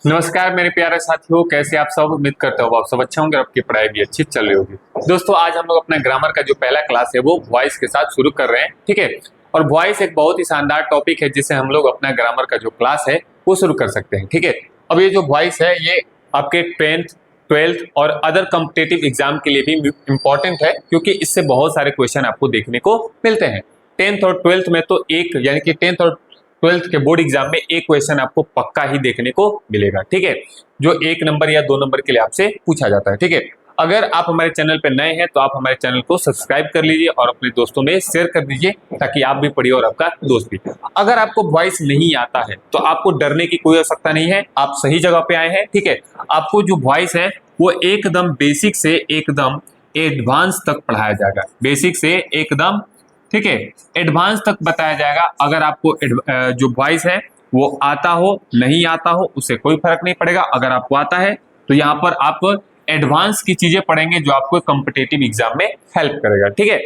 नमस्कार मेरे प्यारे साथियों, कैसे आप सब। उम्मीद करते हो आप सब अच्छे होंगे और आपकी पढ़ाई भी अच्छी चल रही होगी। दोस्तों, आज हम लोग अपना ग्रामर का जो पहला क्लास है वो वॉइस के साथ शुरू कर रहे हैं। ठीक है। और वॉइस एक बहुत ही शानदार टॉपिक है जिससे हम लोग अपना ग्रामर का जो क्लास है वो शुरू कर सकते हैं। ठीक है। अब ये जो वॉइस है ये आपके 10th 12th और अदर कॉम्पिटेटिव एग्जाम के लिए भी इंपॉर्टेंट है, क्योंकि इससे बहुत सारे क्वेश्चन आपको देखने को मिलते हैं। 10th और 12th में तो एक, यानी कि 10th और 12th के बोर्ड एग्जाम में एक क्वेश्चन आपको पक्का ही देखने को मिलेगा। ठीक है। जो 1 नंबर या 2 नंबर के लिए आपसे पूछा जाता है। ठीक है। अगर आप हमारे चैनल पर नए हैं तो आप हमारे चैनल को सब्सक्राइब कर लीजिए और अपने दोस्तों में शेयर कर दीजिए, ताकि आप भी पढ़िए और आपका दोस्त भी। अगर आपको वॉइस नहीं आता है तो आपको डरने की कोई आवश्यकता नहीं है, आप सही जगह पे आए हैं। ठीक है। आपको जो वॉइस है वो एकदम बेसिक से एकदम एडवांस तक पढ़ाया जाएगा। बेसिक से एकदम, ठीक है, एडवांस तक बताया जाएगा। अगर आपको जो वॉइस है वो आता हो नहीं आता हो उससे कोई फर्क नहीं पड़ेगा। अगर आपको आता है तो यहाँ पर आप एडवांस की चीजें पढ़ेंगे जो आपको कॉम्पिटिटिव एग्जाम में हेल्प करेगा। ठीक है।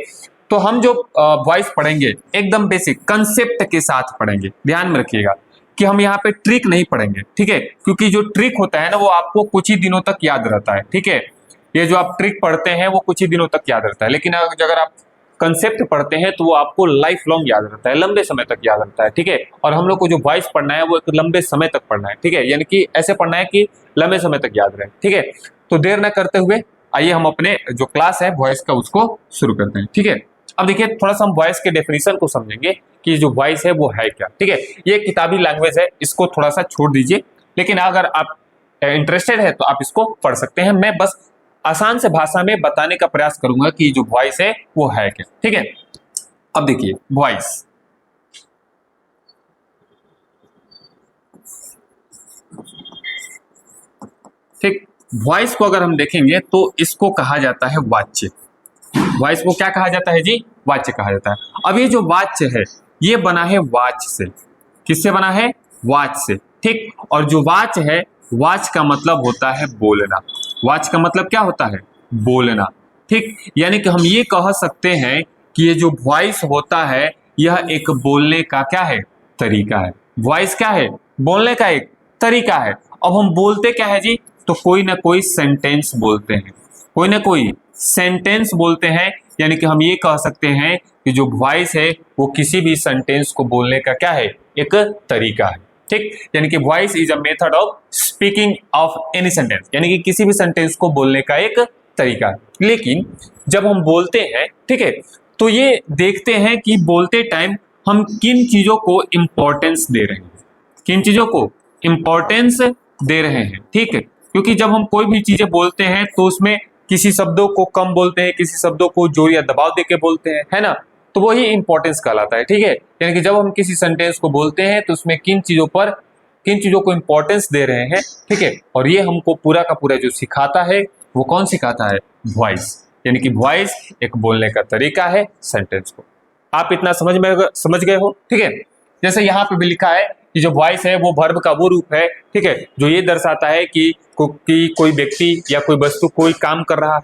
तो हम जो वॉइस पढ़ेंगे एकदम बेसिक कंसेप्ट के साथ पढ़ेंगे। ध्यान में रखिएगा कि हम यहाँ पे ट्रिक नहीं पढ़ेंगे। ठीक है। क्योंकि जो ट्रिक होता है ना वो आपको कुछ ही दिनों तक याद रहता है। ठीक है। ये जो आप ट्रिक पढ़ते हैं वो कुछ ही दिनों तक याद रहता है, लेकिन अगर आप कंसेप्ट पढ़ते हैं तो वो आपको लाइफ लॉन्ग याद रहता है, लंबे समय तक याद रहता है। ठीक है। और हम लोग को जो वॉइस पढ़ना है वो एक लंबे समय तक पढ़ना है। ठीक है। यानी कि ऐसे पढ़ना है कि लंबे समय तक याद रहे। ठीक है। तो देर न करते हुए आइए हम अपने जो क्लास है वॉइस का उसको शुरू करते हैं। ठीक है। अब देखिए, थोड़ा सा हम वॉइस के डेफिनेशन को समझेंगे कि जो वॉइस है वो है क्या। ठीक है। ये किताबी लैंग्वेज है, इसको थोड़ा सा छोड़ दीजिए, लेकिन अगर आप इंटरेस्टेड है तो आप इसको पढ़ सकते हैं। मैं बस आसान से भाषा में बताने का प्रयास करूंगा कि जो वॉइस है वो है क्या। ठीक है। अब देखिए वॉइस, ठीक, वॉइस को अगर हम देखेंगे तो इसको कहा जाता है वाच्य। वॉइस को क्या कहा जाता है जी? वाच्य कहा जाता है। अब ये जो वाच्य है ये बना है वाच से। किससे बना है? वाच से। ठीक। और जो वाच है, वाच का मतलब होता है बोलना। वाच का मतलब क्या होता है? बोलना। ठीक। यानी कि हम ये कह सकते हैं कि ये जो वॉइस होता है यह एक बोलने का क्या है? तरीका है। वॉइस क्या है? बोलने का एक तरीका है। अब हम बोलते क्या है जी? तो कोई ना कोई सेंटेंस बोलते हैं, कोई ना कोई सेंटेंस बोलते हैं। यानी कि हम ये कह सकते हैं कि जो वॉइस है वो किसी भी सेंटेंस को बोलने का क्या है? एक तरीका है। ठीक। यानी कि voice is a method of speaking of any sentence, यानी कि किसी भी सेंटेंस को बोलने का एक तरीका है। लेकिन जब हम बोलते हैं, ठीक है, तो ये देखते हैं कि बोलते टाइम हम किन चीजों को इंपॉर्टेंस दे रहे हैं, किन चीजों को इंपॉर्टेंस दे रहे हैं। ठीक है। क्योंकि जब हम कोई भी चीजें बोलते हैं तो उसमें किसी शब्दों को कम बोलते हैं, किसी शब्दों को जोर या दबाव देके बोलते हैं, है ना। तो वही इंपॉर्टेंस कहलाता है। ठीक है। यानी कि जब हम किसी सेंटेंस को बोलते हैं तो उसमें किन चीजों पर, किन चीजों को इंपॉर्टेंस दे रहे हैं। ठीक है। और ये हमको पूरा का पूरा जो सिखाता है वो कौन सिखाता है? वॉइस। यानी कि वॉइस एक बोलने का तरीका है सेंटेंस को। आप इतना समझ गए हो? ठीक है। जैसे यहाँ पे भी लिखा है कि जो वॉइस है वो वर्ब का वो रूप है, ठीक है, जो ये दर्शाता है कि कोई व्यक्ति या कोई वस्तु कोई काम कर रहा है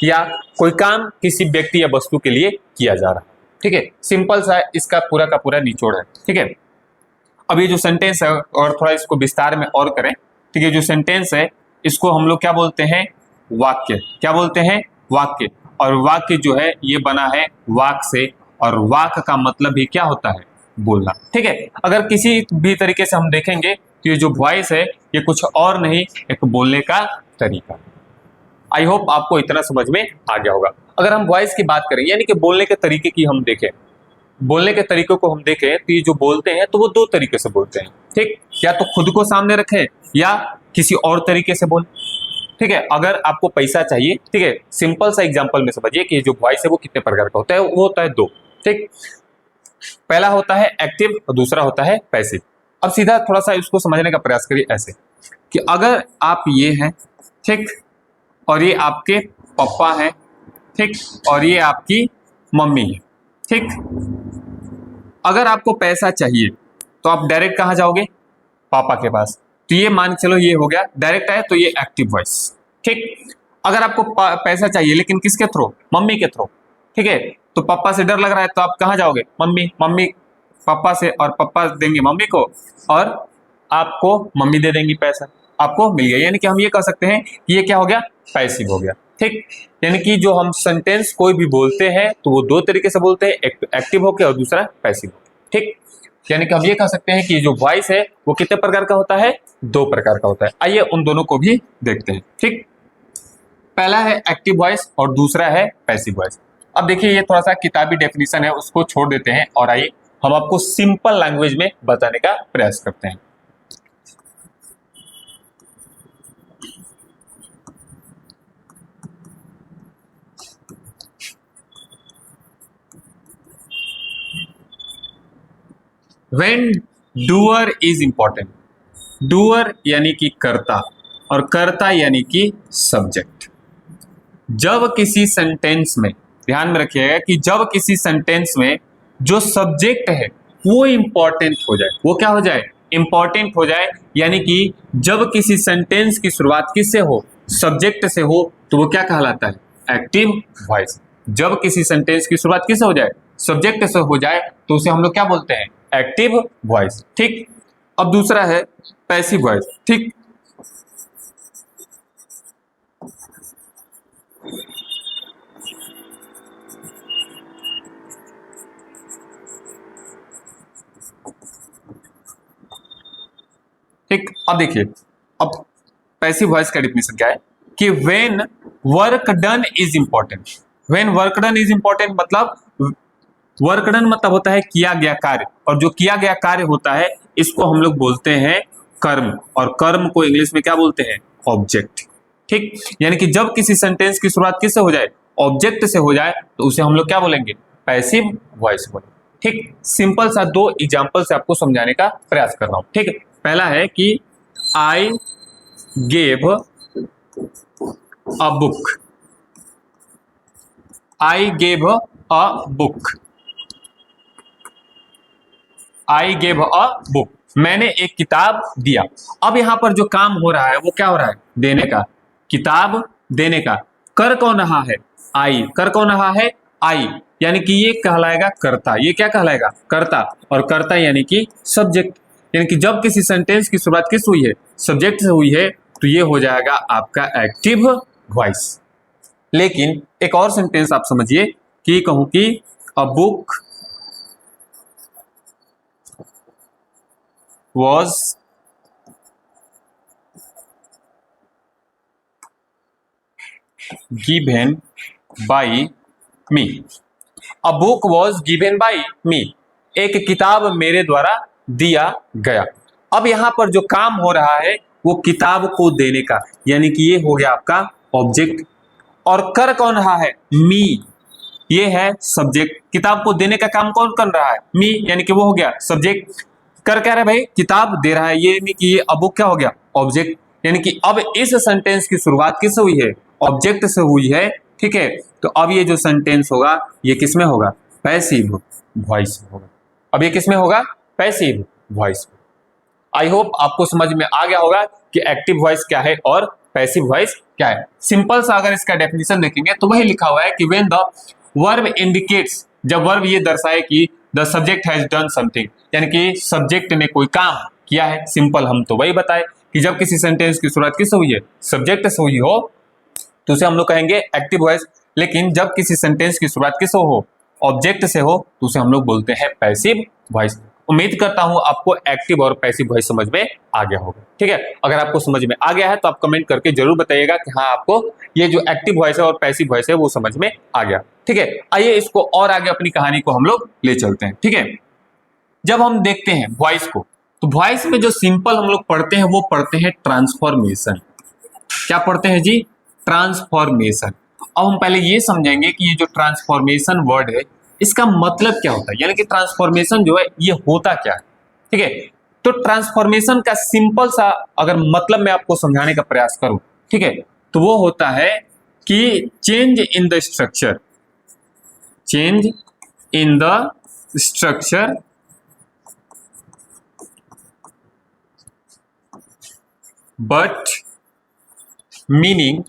या कोई काम किसी व्यक्ति या वस्तु के लिए किया जा रहा है। ठीक है। सिंपल सा इसका पूरा का पूरा निचोड़ है। ठीक है। अब ये जो सेंटेंस है और थोड़ा इसको विस्तार में और करें। ठीक है। जो सेंटेंस है इसको हम लोग क्या बोलते हैं? वाक्य। क्या बोलते हैं? वाक्य। और वाक्य जो है ये बना है वाक से, और वाक का मतलब ही क्या होता है? बोलना। ठीक है। अगर किसी भी तरीके से हम देखेंगे तो ये जो वॉइस है ये कुछ और नहीं, एक बोलने का तरीका। आई होप आपको इतना समझ में आ गया होगा। अगर हम वॉइस की बात करें, यानी कि बोलने के तरीके की हम देखें, बोलने के तरीकों को हम देखें तो ये जो बोलते हैं तो वो दो तरीके से बोलते हैं। ठीक। या तो खुद को सामने रखें या किसी और तरीके से बोल। ठीक है। अगर आपको पैसा चाहिए, ठीक है, सिंपल सा एग्जांपल में समझिए कि जो वॉइस है वो कितने प्रकार का होता है। वो होता है दो। ठीक। पहला होता है एक्टिव और दूसरा होता है पैसिव। अब सीधा थोड़ा सा इसको समझने का प्रयास करिए ऐसे कि अगर आप ये हैं, ठीक, और ये आपके पापा हैं, ठीक, और ये आपकी मम्मी है, ठीक। अगर आपको पैसा चाहिए तो आप डायरेक्ट कहाँ जाओगे? पापा के पास। तो ये मान चलो ये हो गया डायरेक्ट है, तो ये एक्टिव वॉइस। ठीक। अगर आपको पैसा चाहिए लेकिन किसके थ्रू? मम्मी के थ्रू। ठीक है। तो पापा से डर लग रहा है तो आप कहाँ जाओगे? मम्मी। मम्मी पापा से, और पापा देंगे मम्मी को, और आपको मम्मी दे देंगी पैसा। आपको मिल गया, यानी कि हम ये कह सकते हैं कि ये क्या हो गया, पैसिव हो गया। ठीक, यानी कि जो हम सेंटेंस कोई भी बोलते हैं तो वो दो तरीके से बोलते हैं, एक एक्टिव होके और दूसरा पैसिव होके। ठीक, यानी कि हम ये कह सकते हैं कि जो वॉइस है वो कितने प्रकार का होता है, दो प्रकार का होता है। आइए उन दोनों को भी देखते हैं। ठीक, पहला है एक्टिव वॉइस और दूसरा है पैसिव वॉइस। अब देखिए ये थोड़ा सा किताबी डेफिनेशन है, उसको छोड़ देते हैं और आइए हम आपको सिंपल लैंग्वेज में बताने का प्रयास करते हैं। When doer is important, doer यानी कि कर्ता और कर्ता यानी कि सब्जेक्ट। जब किसी सेंटेंस में, ध्यान में रखिएगा कि जब किसी सेंटेंस में जो सब्जेक्ट है वो इंपॉर्टेंट हो जाए, वो क्या हो जाए, इंपॉर्टेंट हो जाए, यानी कि जब किसी सेंटेंस की शुरुआत किससे हो, सब्जेक्ट से हो, तो वो क्या कहलाता है, एक्टिव वॉइस। जब किसी सेंटेंस की शुरुआत किससे हो जाए, सब्जेक्ट से हो जाए, तो उसे हम लोग क्या बोलते हैं, एक्टिव वॉइस। ठीक, अब दूसरा है पैसिव वॉइस। ठीक, ठीक, अब देखिए, अब पैसिव वॉइस का डेफिनेशन क्या है कि when work done is important. When work done is important मतलब वर्क डन मतलब होता है किया गया कार्य, और जो किया गया कार्य होता है इसको हम लोग बोलते हैं कर्म, और कर्म को इंग्लिश में क्या बोलते हैं, ऑब्जेक्ट। ठीक, यानी कि जब किसी सेंटेंस की शुरुआत किससे हो जाए, ऑब्जेक्ट से हो जाए, तो उसे हम लोग क्या बोलेंगे, पैसिव वॉइस बोलेंगे। ठीक, सिंपल सा दो एग्जांपल से आपको समझाने का प्रयास कर रहा हूं। ठीक है, पहला है कि I gave a book, I gave a book, I gave a book, मैंने एक किताब दिया। अब यहां पर जो काम हो रहा है वो क्या हो रहा है, देने का, किताब देने का। कर कौन रहा है, आई, कर कौन रहा है, आई, यानी कि ये कहलाएगा कर्ता, ये क्या कहलाएगा, कर्ता, और कर्ता यानी कि सब्जेक्ट। यानी कि जब किसी सेंटेंस की शुरुआत किस हुई है, सब्जेक्ट से हुई है, तो ये हो जाएगा आपका एक्टिव वॉइस। लेकिन एक और सेंटेंस आप समझिए कि कहूं कि a book was given by me, a book was given by me, एक किताब मेरे द्वारा दिया गया। अब यहां पर जो काम हो रहा है वो किताब को देने का, यानी कि ये हो गया आपका ऑब्जेक्ट, और कर कौन रहा है, मी, ये है सब्जेक्ट। किताब को देने का काम कौन कर रहा है, मी, यानी कि वो हो गया सब्जेक्ट। कर क्या रहा है भाई, किताब दे रहा है, ये नहीं कि ये अब वो क्या हो गया, ऑब्जेक्ट। यानी कि अब इस सेंटेंस की शुरुआत किससे हुई है, ऑब्जेक्ट से हुई है। ठीक है, तो अब ये जो सेंटेंस होगा ये किसमें होगा, पैसिव वॉइस होगा। अब ये किसमें होगा, पैसिव वॉइस। आई होप आपको समझ में आ गया होगा कि एक्टिव वॉइस क्या है और पैसिव वॉइस क्या है। सिंपल सा अगर इसका डेफिनेशन देखेंगे तो वही लिखा हुआ है कि व्हेन द वर्ब इंडिकेट्स, जब वर्ब ये दर्शाए कि the subject has done something, यानी कि सब्जेक्ट ने कोई काम किया है। सिंपल हम तो वही बताए कि जब किसी सेंटेंस की शुरुआत किससे हुई है, सब्जेक्ट से हुई हो, तो उसे हम लोग कहेंगे एक्टिव वॉइस। लेकिन जब किसी सेंटेंस की शुरुआत किससे हो, ऑब्जेक्ट से हो, तो उसे हम लोग बोलते हैं पैसिव वॉइस। उम्मीद करता हूं आपको एक्टिव और पैसिव वॉइस समझ में आ गया होगा। ठीक है, अगर आपको समझ में आ गया है तो आप कमेंट करके जरूर बताइएगा कि हाँ आपको ये जो एक्टिव वॉइस है और पैसिव वॉइस है वो समझ में आ गया। ठीक है, आइए इसको और आगे अपनी कहानी को हम लोग ले चलते हैं। ठीक है, जब हम देखते हैं वॉइस को, तो वॉइस में जो सिंपल हम लोग पढ़ते हैं वो पढ़ते हैं ट्रांसफॉर्मेशन। क्या पढ़ते हैं जी, ट्रांसफॉर्मेशन। अब हम पहले ये समझेंगे कि ये जो ट्रांसफॉर्मेशन वर्ड है इसका मतलब क्या होता है, यानी कि ट्रांसफॉर्मेशन जो है ये होता क्या है। ठीक है, तो ट्रांसफॉर्मेशन का सिंपल सा अगर मतलब मैं आपको समझाने का प्रयास करूं, ठीक है, तो वो होता है कि change in the structure, change in the structure but meaning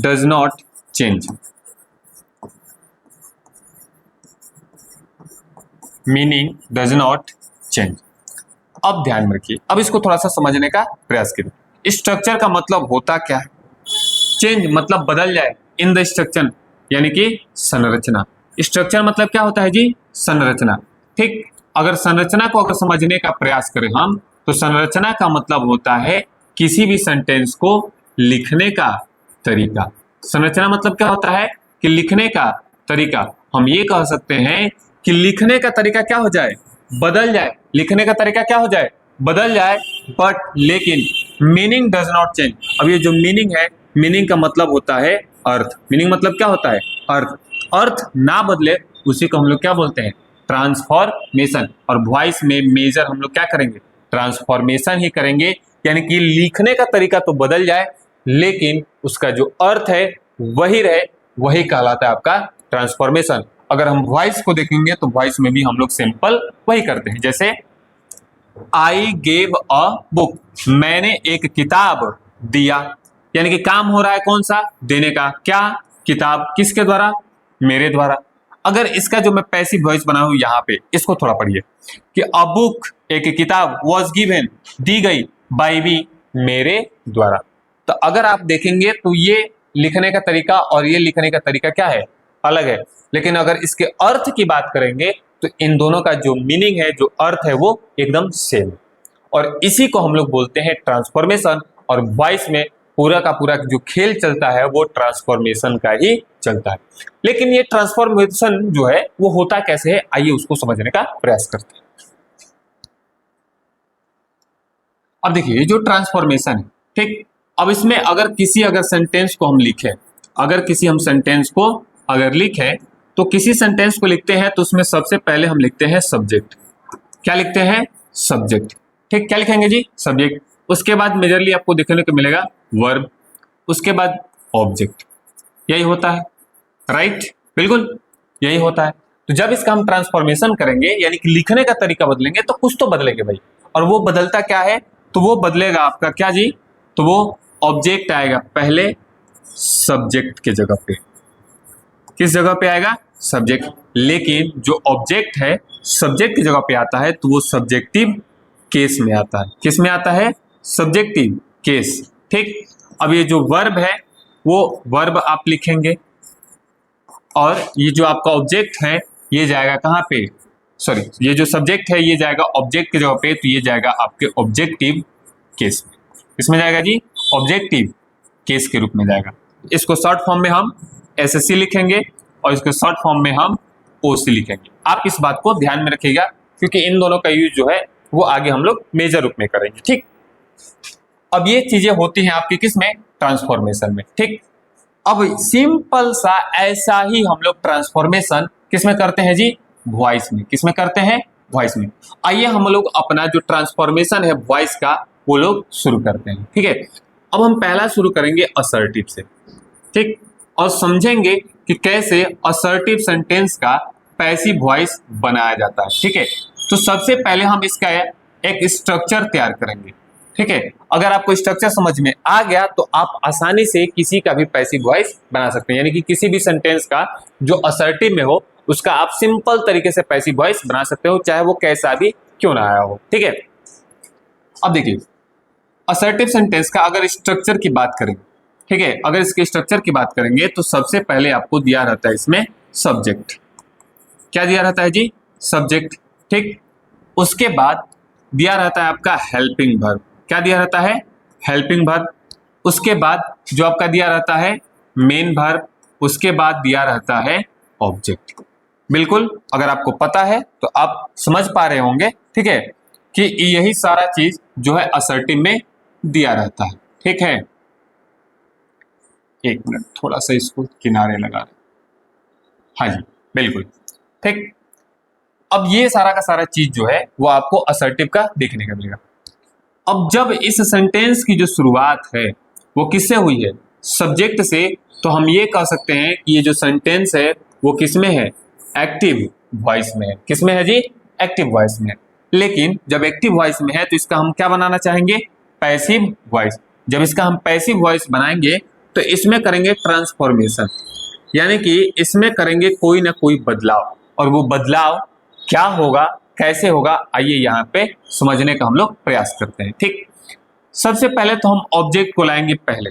does not change, meaning does not change। अब ध्यान में रखिए, अब इसको थोड़ा सा समझने का प्रयास करिए। स्ट्रक्चर का मतलब होता क्या है? चेंज मतलब बदल जाए, इन द स्ट्रक्चर यानी कि संरचना। स्ट्रक्चर मतलब क्या होता है जी? संरचना। ठीक, अगर संरचना को अगर समझने का प्रयास करें हम, तो संरचना का मतलब होता है किसी भी सेंटेंस को लिखने का तरीका। संरचना मतलब क्या होता है कि लिखने का तरीका। हम ये कह सकते हैं कि लिखने का तरीका क्या हो जाए? बदल जाए। लिखने का तरीका क्या हो जाए? बदल जाए, बट लेकिन मीनिंग डज नॉट चेंज। अब ये जो मीनिंग है, मीनिंग का मतलब होता है अर्थ। मीनिंग मतलब क्या होता है? अर्थ। अर्थ ना बदले उसी को हम लोग क्या बोलते हैं? ट्रांसफॉर्मेशन। और वॉइस में मेजर हम लोग क्या करेंगे? ट्रांसफॉर्मेशन ही करेंगे, यानी कि लिखने का तरीका तो बदल जाए लेकिन उसका जो अर्थ है वही रहे, वही कहलाता है आपका ट्रांसफॉर्मेशन। अगर हम वॉइस को देखेंगे तो वॉइस में भी हम लोग सिंपल वही करते हैं, जैसे आई गेव अ बुक, मैंने एक किताब दिया, यानी कि काम हो रहा है कौन सा? देने का। क्या? किताब। किसके द्वारा? मेरे द्वारा। अगर इसका जो मैं पैसिव वॉइस बना हूं यहां पे, इसको थोड़ा पढ़िए कि अ बुक एक किताब वॉज गिवन दी गई बाय मी मेरे द्वारा। तो अगर आप देखेंगे तो ये लिखने का तरीका और ये लिखने का तरीका क्या है? अलग है। लेकिन अगर इसके अर्थ की बात करेंगे तो इन दोनों का जो मीनिंग है, जो अर्थ है, वो एकदम सेम। और इसी को हम लोग बोलते हैं ट्रांसफॉर्मेशन। और वॉइस में पूरा का पूरा जो खेल चलता है वो ट्रांसफॉर्मेशन का ही चलता है। लेकिन ये ट्रांसफॉर्मेशन जो है वो होता कैसे है, आइए उसको समझने का प्रयास करते हैं। अब देखिए, ये जो ट्रांसफॉर्मेशन है, ठीक, अब इसमें अगर सेंटेंस को हम लिखें, अगर किसी हम सेंटेंस को अगर लिखें, तो किसी सेंटेंस को लिखते हैं तो उसमें सबसे पहले हम लिखते हैं सब्जेक्ट। क्या लिखते हैं? सब्जेक्ट। ठीक, क्या लिखेंगे जी? सब्जेक्ट। उसके बाद मेजरली आपको देखने को मिलेगा वर्ब, उसके बाद ऑब्जेक्ट। यही होता है, राइट? बिल्कुल यही होता है। तो जब इसका हम ट्रांसफॉर्मेशन करेंगे, यानी कि लिखने का तरीका बदलेंगे, तो कुछ तो बदलेंगे भाई। और वो बदलता क्या है? तो वो बदलेगा आपका क्या जी? तो वो ऑब्जेक्ट आएगा पहले सब्जेक्ट के जगह पे। किस जगह पे आएगा? सब्जेक्ट। लेकिन जो ऑब्जेक्ट है सब्जेक्ट की जगह पे आता है तो वो सब्जेक्टिव केस में आता है। किस में आता है? Subjective case. ठीक, अब ये जो वर्ब है वो वर्ब आप लिखेंगे और ये जो आपका ऑब्जेक्ट है ये जाएगा कहाँ पे? सॉरी, ये जो सब्जेक्ट है ये जाएगा ऑब्जेक्ट की जगह पे, तो ये जाएगा आपके ऑब्जेक्टिव केस में। इसमें जाएगा जी ऑब्जेक्टिव केस के रूप में जाएगा। इसको शॉर्ट फॉर्म में हम एसएससी लिखेंगे और इसको शॉर्ट फॉर्म में हम ओसी लिखेंगे। आप इस बात को ध्यान में रखिएगा क्योंकि इन दोनों का यूज जो है वो आगे हम लोग मेजर रूप में करेंगे। ठीक, अब ये चीजें होती हैं आपकी किस में? ट्रांसफॉर्मेशन में। ठीक, अब सिंपल सा ऐसा ही हम लोग ट्रांसफॉर्मेशन किस में करते हैं जी? वॉइस में। किस में करते हैं? वॉइस में। आइए हम लोग अपना जो ट्रांसफॉर्मेशन है वॉइस का वो लोग शुरू करते हैं। ठीक है, अब हम पहला शुरू करेंगे असर्टिव से। ठीक, और समझेंगे कि कैसे असर्टिव सेंटेंस का पैसिव वॉइस बनाया जाता है। ठीक है, तो सबसे पहले हम इसका एक स्ट्रक्चर तैयार करेंगे। ठीक है, अगर आपको स्ट्रक्चर समझ में आ गया तो आप आसानी से किसी का भी पैसिव वॉइस बना सकते हैं, यानी कि किसी भी सेंटेंस का जो असर्टिव में हो उसका आप सिंपल तरीके से पैसिव वॉइस बना सकते हो, चाहे वो कैसा भी क्यों ना आया हो। ठीक है, अब देखिए असर्टिव सेंटेंस का अगर स्ट्रक्चर की बात करें, ठीक है, अगर इसके स्ट्रक्चर की बात करेंगे तो सबसे पहले आपको दिया रहता है इसमें सब्जेक्ट। क्या दिया रहता है जी? सब्जेक्ट। ठीक, उसके बाद दिया रहता है आपका हेल्पिंग वर्ब। क्या दिया रहता है? Helping verb. उसके बाद जो आपका दिया रहता है मेन वर्ब। उसके बाद दिया रहता है ऑब्जेक्ट। बिल्कुल, अगर आपको पता है तो आप समझ पा रहे होंगे, ठीक है, कि यही सारा चीज जो है असर्टिव में दिया रहता है। ठीक है, एक मिनट थोड़ा सा इसको किनारे लगा रहे। हाँ जी, बिल्कुल ठीक। अब ये सारा का सारा चीज जो है वो आपको असर्टिव का देखने का मिलेगा। अब जब इस सेंटेंस की जो शुरुआत है वो किससे हुई है? सब्जेक्ट से, तो हम ये कह सकते हैं कि ये जो सेंटेंस है वो किस में है? एक्टिव वॉइस में है। किस में है जी? एक्टिव वॉइस में है। लेकिन जब एक्टिव वॉइस में है तो इसका हम क्या बनाना चाहेंगे? Passive voice. जब इसका हम पैसिव वॉइस बनाएंगे तो इसमें करेंगे ट्रांसफॉर्मेशन, यानी कि इसमें करेंगे कोई ना कोई बदलाव। और वो बदलाव क्या होगा कैसे होगा, आइए यहाँ पे समझने का हम लोग प्रयास करते हैं। ठीक, सबसे पहले तो हम ऑब्जेक्ट को लाएंगे पहले।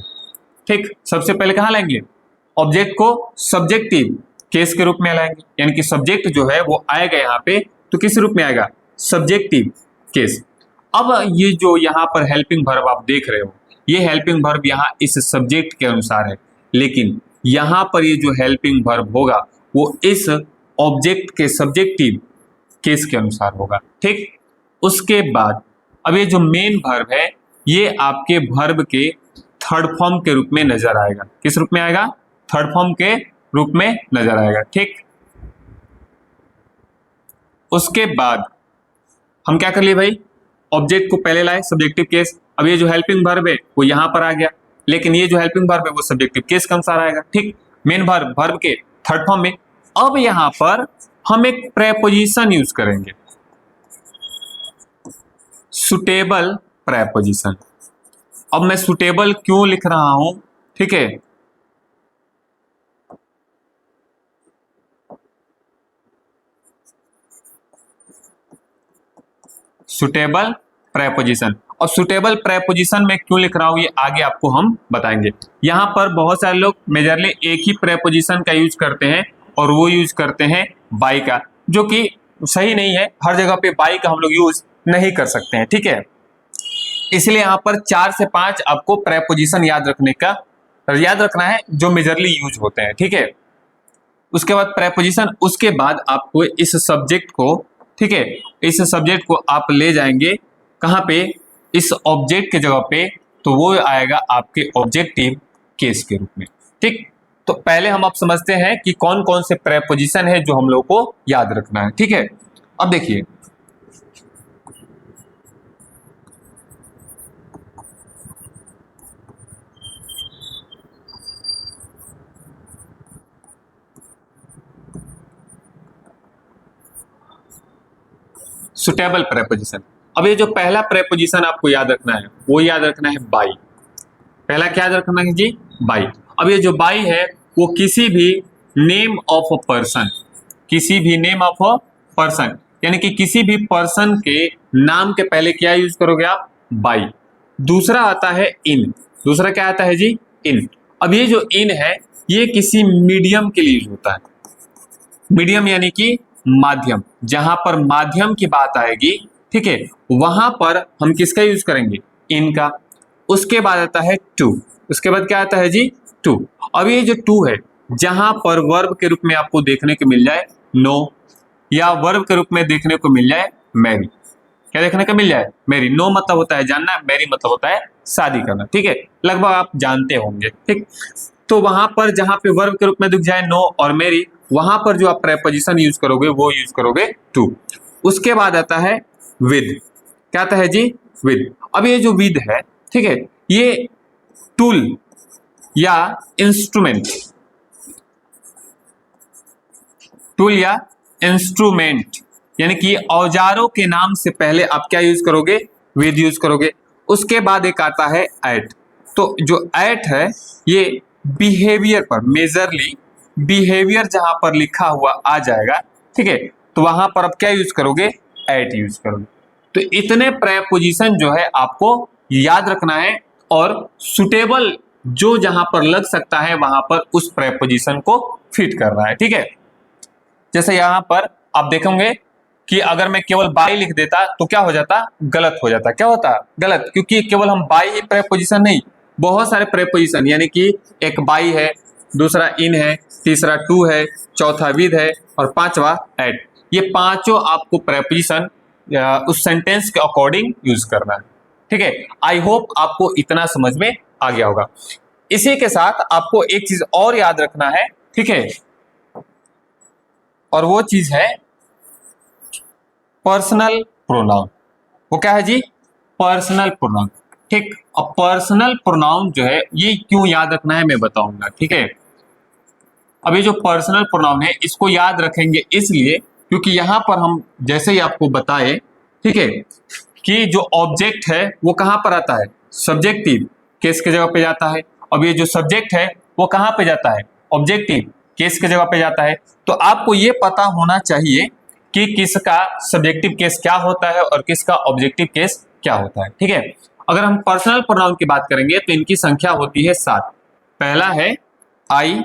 ठीक, सबसे पहले कहाँ लाएंगे, ऑब्जेक्ट को सब्जेक्टिव केस के रूप में लाएंगे, यानी कि सब्जेक्ट जो है वो आएगा यहाँ पे तो किस रूप में आएगा, सब्जेक्टिव केस। अब ये जो यहाँ पर हेल्पिंग वर्ब आप देख रहे हो, ये हेल्पिंग वर्ब यहाँ इस सब्जेक्ट के अनुसार है, लेकिन यहाँ पर ये जो हेल्पिंग वर्ब होगा वो इस ऑब्जेक्ट के सब्जेक्टिव केस के अनुसार होगा। ठीक, उसके बाद अब ये जो मेन वर्ब है ये आपके वर्ब के थर्ड फॉर्म के रूप में नजर आएगा। किस रूप में आएगा, थर्ड फॉर्म के रूप में नजर आएगा। ठीक, उसके बाद हम क्या कर लिए भाई, ऑब्जेक्ट को पहले लाए सब्जेक्टिव केस। अब ये जो हेल्पिंग वर्ब है वो यहां पर आ गया, लेकिन ये जो हेल्पिंग वर्ब है वो सब्जेक्टिव केस के अनुसार आएगा। ठीक, मेन वर्ब वर्ब के थर्ड फॉर्म में। अब यहां पर हम एक प्रेपोजिशन यूज करेंगे, सुटेबल प्रेपोजिशन। अब मैं सुटेबल क्यों लिख रहा हूं, ठीक है, सुटेबल प्रेपोजिशन। और सुटेबल प्रेपोजिशन में क्यों लिख रहा हूं ये आगे आपको हम बताएंगे। यहां पर बहुत सारे लोग मेजरली एक ही प्रेपोजिशन का यूज करते हैं और वो यूज करते हैं बाई का, जो कि सही नहीं है। हर जगह पे बाई का हम लोग यूज नहीं कर सकते हैं। ठीक है, इसलिए यहाँ पर 4 से 5 आपको प्रेपोजिशन याद रखना है जो मेजरली यूज होते हैं। ठीक है, उसके बाद प्रेपोजिशन, उसके बाद आपको इस सब्जेक्ट को, ठीक है, इस सब्जेक्ट को आप ले जाएंगे कहाँ पे, इस ऑब्जेक्ट के जगह पे, तो वो आएगा आपके ऑब्जेक्टिव केस के रूप में। ठीक, तो पहले हम आप समझते हैं कि कौन कौन से प्रेपोजिशन है जो हम लोग को याद रखना है। ठीक है, अब देखिए सुटेबल प्रेपोजिशन। अब ये जो पहला प्रेपोजिशन आपको याद रखना है वो याद रखना है बाई। पहला क्या याद रखना है जी, बाई। अब ये जो बाई है वो किसी भी नेम ऑफ अ पर्सन, किसी भी नेम ऑफ अ पर्सन, यानी कि किसी भी पर्सन के नाम के पहले क्या यूज करोगे आप, बाई। दूसरा आता है इन, दूसरा क्या आता है जी, इन। अब ये जो इन है ये किसी मीडियम के लिए यूज होता है। मीडियम यानी कि माध्यम, जहां पर माध्यम की बात आएगी, ठीक है, वहां पर हम किसका यूज करेंगे, इन का। उसके बाद आता है टू, उसके बाद क्या आता है जी, टू। अब ये जो टू है जहां पर वर्ब के रूप में आपको देखने को मिल जाए नो, या वर्ब के रूप में देखने को मिल जाए मैरी। क्या देखने को मिल जाए, मैरी। नो मतलब होता है जानना, मैरी मतलब होता है शादी करना। ठीक है, लगभग आप जानते होंगे। ठीक, तो वहां पर जहां पे वर्ब के रूप में दिख जाए नो और मैरी, वहां पर जो आप प्रेपोजिशन यूज करोगे वो यूज करोगे टू। उसके बाद आता है विद। क्या आता है जी, विद। अब ये जो विद है, ठीक है, ये टूल या इंस्ट्रूमेंट, टूल या इंस्ट्रूमेंट, यानी कि औजारों के नाम से पहले आप क्या यूज करोगे, विद यूज करोगे। उसके बाद एक आता है एट। तो जो एट है ये बिहेवियर पर, मेजरली बिहेवियर जहां पर लिखा हुआ आ जाएगा, ठीक है, तो वहां पर आप क्या यूज करोगे, एट यूज करोगे। तो इतने प्रेपोजिशन जो है आपको याद रखना है, और सुटेबल जो जहां पर लग सकता है वहां पर उस प्रेपोजिशन को फिट करना है। ठीक है, जैसे यहां पर आप देखेंगे कि अगर मैं केवल बाई लिख देता तो क्या हो जाता, गलत हो जाता। क्या होता, गलत, क्योंकि केवल हम बाई ही प्रेपोजिशन नहीं, बहुत सारे प्रेपोजिशन, यानी कि एक बाई है, दूसरा इन है, तीसरा टू है, चौथा विद है और पांचवा एट। ये पांचों आपको प्रेपोजिशन उस सेंटेंस के अकॉर्डिंग यूज करना है। ठीक है, आई होप आपको इतना समझ में आ गया होगा। इसी के साथ आपको एक चीज और याद रखना है, ठीक है, और वो चीज है पर्सनल प्रोनाउन। वो क्या है जी, पर्सनल प्रोनाउन। ठीक, अब पर्सनल प्रोनाउन जो है ये क्यों याद रखना है मैं बताऊंगा। ठीक है, अब ये जो पर्सनल प्रोनाउन है इसको याद रखेंगे इसलिए क्योंकि यहां पर हम जैसे ही आपको बताए, ठीक है, कि जो ऑब्जेक्ट है वो कहां पर आता है, सब्जेक्टिव केस के जगह पे जाता है। अब ये जो सब्जेक्ट है वो कहां पे जाता है, ऑब्जेक्टिव केस के जगह पे जाता है। तो आपको ये पता होना चाहिए कि किसका सब्जेक्टिव केस क्या होता है और किसका ऑब्जेक्टिव केस क्या होता है। ठीक है, अगर हम पर्सनल प्रोनाउन की बात करेंगे तो इनकी संख्या होती है 7। पहला है आई,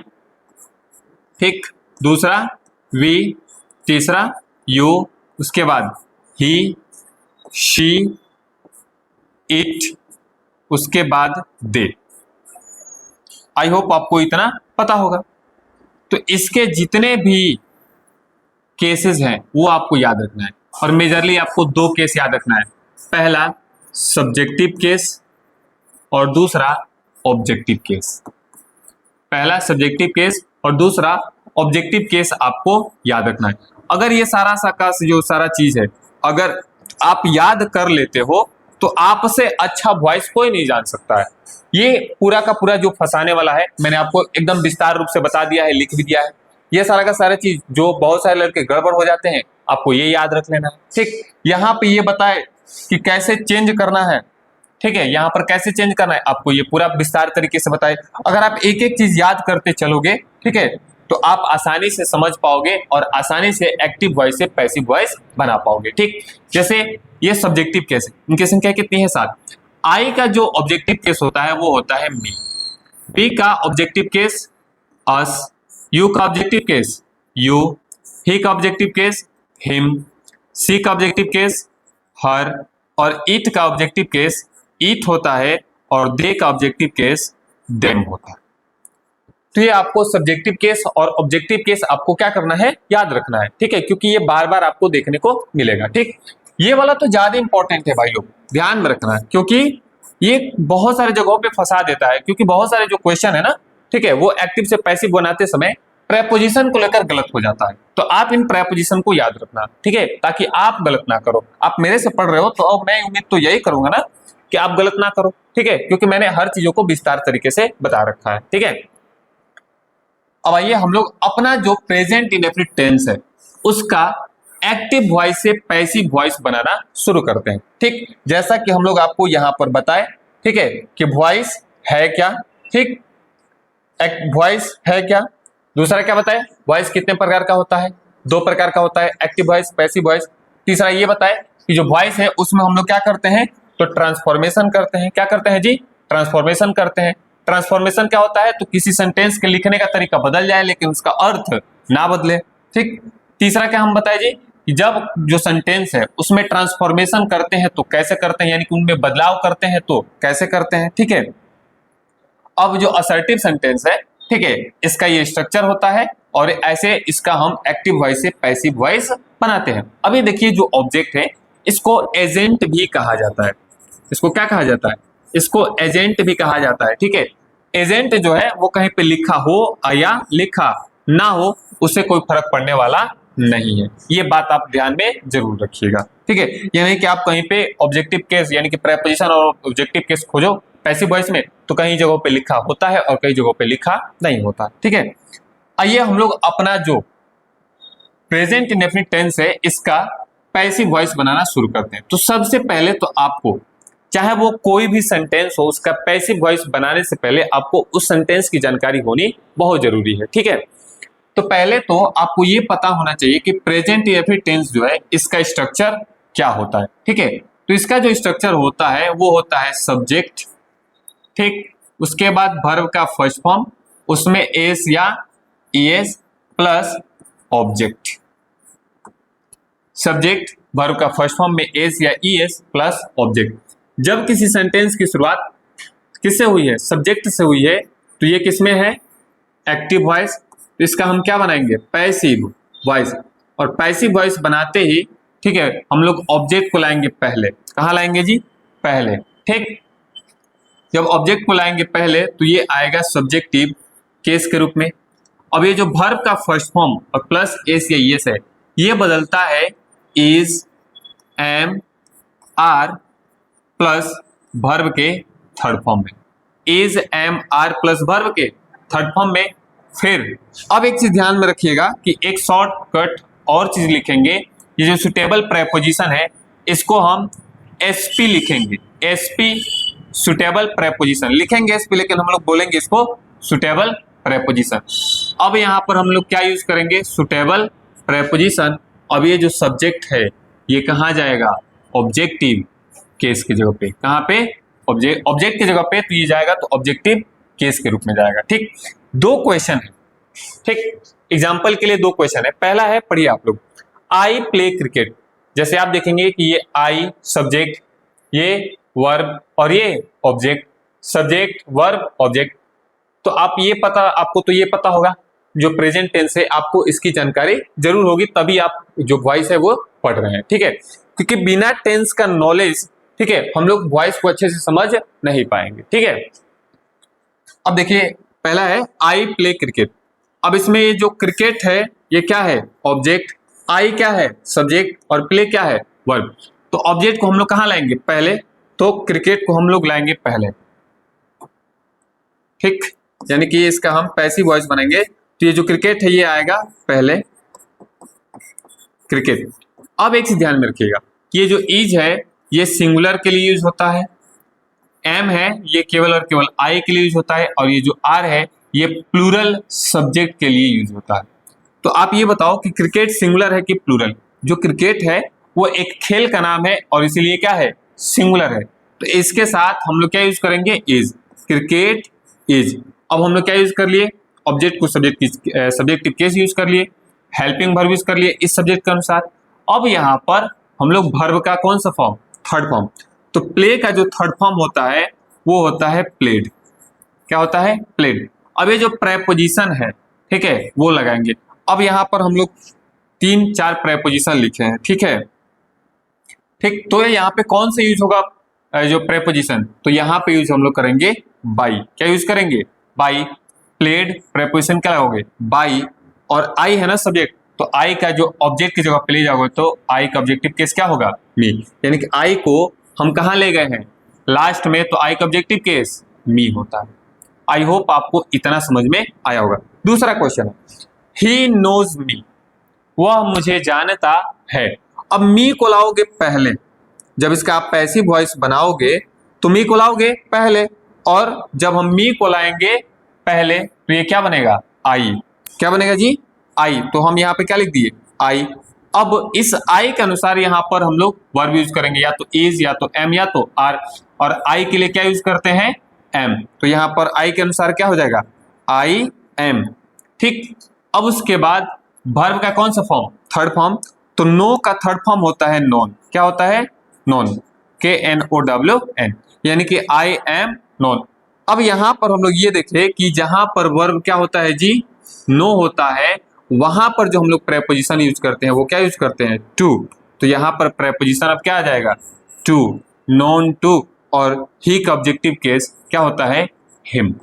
ठीक, दूसरा वी, तीसरा यू, उसके बाद ही, शी, इट, उसके बाद दे। आई होप आपको इतना पता होगा। तो इसके जितने भी केसेस हैं वो आपको याद रखना है, और मेजरली आपको 2 केस याद रखना है। पहला सब्जेक्टिव केस और दूसरा ऑब्जेक्टिव केस। पहला सब्जेक्टिव केस और दूसरा ऑब्जेक्टिव केस आपको याद रखना है। अगर ये सारा जो सारा चीज है अगर आप याद कर लेते हो तो आपसे अच्छा वॉइस कोई नहीं जान सकता है। ये पूरा का पूरा जो फंसाने वाला है मैंने आपको एकदम विस्तार रूप से बता दिया है, लिख भी दिया है। ये सारा का सारा चीज जो बहुत सारे लड़के गड़बड़ हो जाते हैं आपको ये याद रख लेना है। ठीक, यहाँ पे ये बताए कि कैसे चेंज करना है। ठीक है, यहाँ पर कैसे चेंज करना है आपको ये पूरा विस्तार तरीके से बताए। अगर आप एक एक चीज याद करते चलोगे, ठीक है, तो आप आसानी से समझ पाओगे और आसानी से एक्टिव वॉइस से पैसिव वॉइस बना पाओगे। ठीक, जैसे ये सब्जेक्टिव केस है, इनकी संख्या कितनी है? 7। आई का जो ऑब्जेक्टिव केस होता है वो होता है मी। बी का ऑब्जेक्टिव केस अस। यू का ऑब्जेक्टिव केस यू। ही का ऑब्जेक्टिव केस हिम। सी का ऑब्जेक्टिव केस हर। और इट का ऑब्जेक्टिव केस इट होता है और दे का ऑब्जेक्टिव केस देम होता है। तो ये आपको सब्जेक्टिव केस और ऑब्जेक्टिव केस आपको क्या करना है? याद रखना है। ठीक है, क्योंकि ये बार बार आपको देखने को मिलेगा। ठीक, ये वाला तो ज्यादा इंपॉर्टेंट है भाई लोग, ध्यान में रखना है, क्योंकि ये बहुत सारे जगहों पे फंसा देता है। क्योंकि बहुत सारे जो क्वेश्चन है ना, ठीक है, वो एक्टिव से पैसिव बनाते समय प्रेपोजिशन को लेकर गलत हो जाता है। तो आप इन प्रेपोजिशन को याद रखना, ठीक है, ताकि आप गलत ना करो। आप मेरे से पढ़ रहे हो तो अब मैं उम्मीद तो यही करूंगा ना कि आप गलत ना करो। ठीक है, क्योंकि मैंने हर चीजों को विस्तार तरीके से बता रखा है। ठीक है, अब आइए हम लोग अपना जो प्रेजेंट इंडेफिनिट टेंस है उसका एक्टिव वॉइस से पैसिव वॉइस बनाना शुरू करते हैं। ठीक, जैसा कि हम लोग आपको यहां पर बताए, ठीक है, कि वॉइस है क्या। ठीक, वॉइस है क्या। दूसरा क्या बताए? वॉइस कितने प्रकार का होता है? 2 प्रकार का होता है, एक्टिव वॉइस, पैसिव वॉइस। तीसरा ये बताए कि जो वॉइस है उसमें हम लोग क्या करते हैं? तो ट्रांसफॉर्मेशन करते हैं। क्या करते हैं जी? ट्रांसफॉर्मेशन करते हैं। ट्रांसफॉर्मेशन क्या होता है? तो किसी सेंटेंस के लिखने का तरीका बदल जाए लेकिन उसका अर्थ ना बदले। ठीक, तीसरा क्या हम बताए जी कि जब जो सेंटेंस है उसमें ट्रांसफॉर्मेशन करते हैं तो कैसे करते हैं, यानी कि उनमें बदलाव करते हैं तो कैसे करते हैं। ठीक है, अब जो असर्टिव सेंटेंस है, ठीक है, इसका ये स्ट्रक्चर होता है और ऐसे इसका हम एक्टिव वॉइस से पैसिव वॉइस बनाते हैं। अभी देखिए जो ऑब्जेक्ट है इसको एजेंट भी कहा जाता है। इसको क्या कहा जाता है? इसको एजेंट भी कहा जाता है। ठीक है, एजेंट जो है वो कहीं पे लिखा हो या लिखा ना हो उससे कोई फर्क पड़ने वाला नहीं है। ये बात आप ध्यान में जरूर रखिएगा। ठीक है, यानी कि आप कहीं पे ऑब्जेक्टिव केस यानी कि प्रेपोजिशन और ऑब्जेक्टिव केस खोजो पैसिव वॉइस में तो कई जगहों पे लिखा होता है और कई जगहों पे लिखा नहीं होता। ठीक है, आइए हम लोग अपना जो प्रेजेंट इंडेफिनिट टेंस है इसका पैसिव वॉइस बनाना शुरू करते हैं। तो सबसे पहले तो आपको चाहे वो कोई भी सेंटेंस हो उसका पैसिव वॉइस बनाने से पहले आपको उस सेंटेंस की जानकारी होनी बहुत जरूरी है। ठीक है, तो पहले तो आपको ये पता होना चाहिए कि प्रेजेंट इंडेफिनिट टेंस जो है इसका स्ट्रक्चर क्या होता है। ठीक है, तो इसका जो स्ट्रक्चर होता है वो होता है सब्जेक्ट, ठीक, उसके बाद वर्ब का फर्स्ट फॉर्म, उसमें एस या ES plus object. Subject verb का फर्स्ट फॉर्म में एस या ईएस प्लस ऑब्जेक्ट। जब किसी सेंटेंस की शुरुआत किससे हुई है? सब्जेक्ट से हुई है, तो ये किसमें है? Active voice. तो इसका हम क्या बनाएंगे? Passive voice. और पैसिव वॉइस बनाते ही, ठीक है, हम लोग ऑब्जेक्ट को लाएंगे पहले। कहाँ लाएंगे जी? पहले। ठीक, जब ऑब्जेक्ट को लाएंगे पहले तो ये आएगा सब्जेक्टिव केस के रूप में। अब ये जो वर्ब का फर्स्ट फॉर्म और प्लस एस या ईएस है ये बदलता है is, am, are plus verb के थर्ड फॉर्म में। Is, am, are plus verb के थर्ड फॉर्म में। फिर अब एक चीज ध्यान में रखिएगा कि एक शॉर्टकट और चीज लिखेंगे। ये जो सुटेबल प्रेपोजिशन है इसको हम एसपी लिखेंगे। एसपी सुटेबल प्रेपोजिशन लिखेंगे एसपी, लेकिन हम लोग बोलेंगे इसको सुटेबल प्रेपोजिशन। अब यहाँ पर हम लोग क्या यूज करेंगे? सुटेबल प्रेपोजिशन अब ये जो सब्जेक्ट है ये कहाँ जाएगा, ऑब्जेक्टिव केस की जगह पे। कहाँ पे, ऑब्जेक्ट की जगह पे, तो ये जाएगा तो ऑब्जेक्टिव केस के रूप में जाएगा। ठीक, दो क्वेश्चन है। ठीक, एग्जाम्पल के लिए दो क्वेश्चन है। पहला है, पढ़िए आप लोग, आई प्ले क्रिकेट। जैसे आप देखेंगे कि ये आई सब्जेक्ट, ये वर्ब और ये ऑब्जेक्ट, सब्जेक्ट वर्ब ऑब्जेक्ट। तो आप ये पता, आपको तो ये पता होगा जो प्रेजेंट टेंस है, आपको इसकी जानकारी जरूर होगी, तभी आप जो वॉइस है वो पढ़ रहे हैं। ठीक है, क्योंकि बिना टेंस का नॉलेज, ठीक है, हम लोग वॉइस को अच्छे से समझ नहीं पाएंगे। ठीक है, अब देखिए पहला है आई प्ले क्रिकेट। अब इसमें ये जो क्रिकेट है ये क्या है, ऑब्जेक्ट, आई क्या है, सब्जेक्ट, और प्ले क्या है, वर्ब। तो ऑब्जेक्ट को हम लोग कहाँ लाएंगे, पहले, तो क्रिकेट को हम लोग लाएंगे पहले। ठीक, यानी कि इसका हम पैसिव वॉइस बनाएंगे, तो ये जो क्रिकेट है ये आएगा पहले, क्रिकेट। अब एक चीज ध्यान में रखिएगा कि ये जो इज है ये सिंगुलर के लिए यूज होता है, एम है ये केवल और केवल आई के लिए यूज होता है, और ये जो आर है ये प्लूरल सब्जेक्ट के लिए यूज होता है। तो आप ये बताओ कि क्रिकेट सिंगुलर है कि प्लूरल। जो क्रिकेट है वो एक खेल का नाम है और इसीलिए क्या है, सिंगुलर है। तो इसके साथ हम लोग क्या यूज करेंगे, इज, क्रिकेट इज। अब हम लोग क्या यूज कर लिए, ऑब्जेक्ट को सब्जेक्टिव केस यूज कर लिए, हेल्पिंग वर्ब यूज कर लिए इस सब्जेक्ट के अनुसार। अब यहाँ पर हम लोग वर्ब का कौन सा फॉर्म, थर्ड फॉर्म। तो प्ले का जो थर्ड फॉर्म होता है वो होता है प्लेड। क्या होता है, प्लेड। अब ये जो प्रेपोजिशन है, ठीक है, वो लगाएंगे। अब यहाँ पर हम लोग 3-4 प्रेपोजिशन लिखे हैं। ठीक है, ठीक, तो यहाँ पे कौन सा यूज होगा, जो प्रेपोजिशन, तो यहाँ पे यूज हम लोग करेंगे बाई। क्या यूज करेंगे, बाई। प्लेड प्रेपोजिशन क्या लगाओगे, बाई, और आई है ना सब्जेक्ट, तो आई का जो ऑब्जेक्ट की जगह पे ले जाओगे तो आई का ऑब्जेक्टिव केस क्या होगा, मी। यानी कि आई को हम कहाँ ले गए हैं, लास्ट में, तो आई का ऑब्जेक्टिव केस मी होता है। आई होप आपको इतना समझ में आया होगा। दूसरा क्वेश्चन है, ही नोज मी, वह मुझे जानता है। अब मी को लाओगे पहले, जब इसका आप पैसिव वॉइस बनाओगे तो मी को लाओगे पहले, और जब हम मी को लाएंगे पहले तो ये क्या बनेगा, आई। क्या बनेगा जी, आई। तो हम यहाँ पे क्या लिख दिए, आई। अब इस आई के अनुसार यहाँ पर हम लोग वर्ब यूज करेंगे, या तो इज, या तो एम, या तो आर, और आई के लिए क्या यूज करते हैं, एम। तो यहाँ पर आई के अनुसार क्या हो जाएगा, आई एम। ठीक, अब उसके बाद वर्ब का कौन सा फॉर्म, थर्ड फॉर्म। तो नो का थर्ड फॉर्म होता है नॉन। क्या होता है, नॉन, KNOWN, यानी कि आई एम नॉन। अब यहाँ पर हम लोग ये देखें कि जहां पर वर्ब क्या होता है जी, नो होता है, वहां पर जो हम लोग प्रेपोजिशन यूज करते हैं वो क्या यूज करते हैं, टू। तो यहाँ पर प्रेपोजिशन अब क्या आ जाएगा, टू, नॉन टू, और ही का ऑब्जेक्टिव केस क्या होता है, हिम।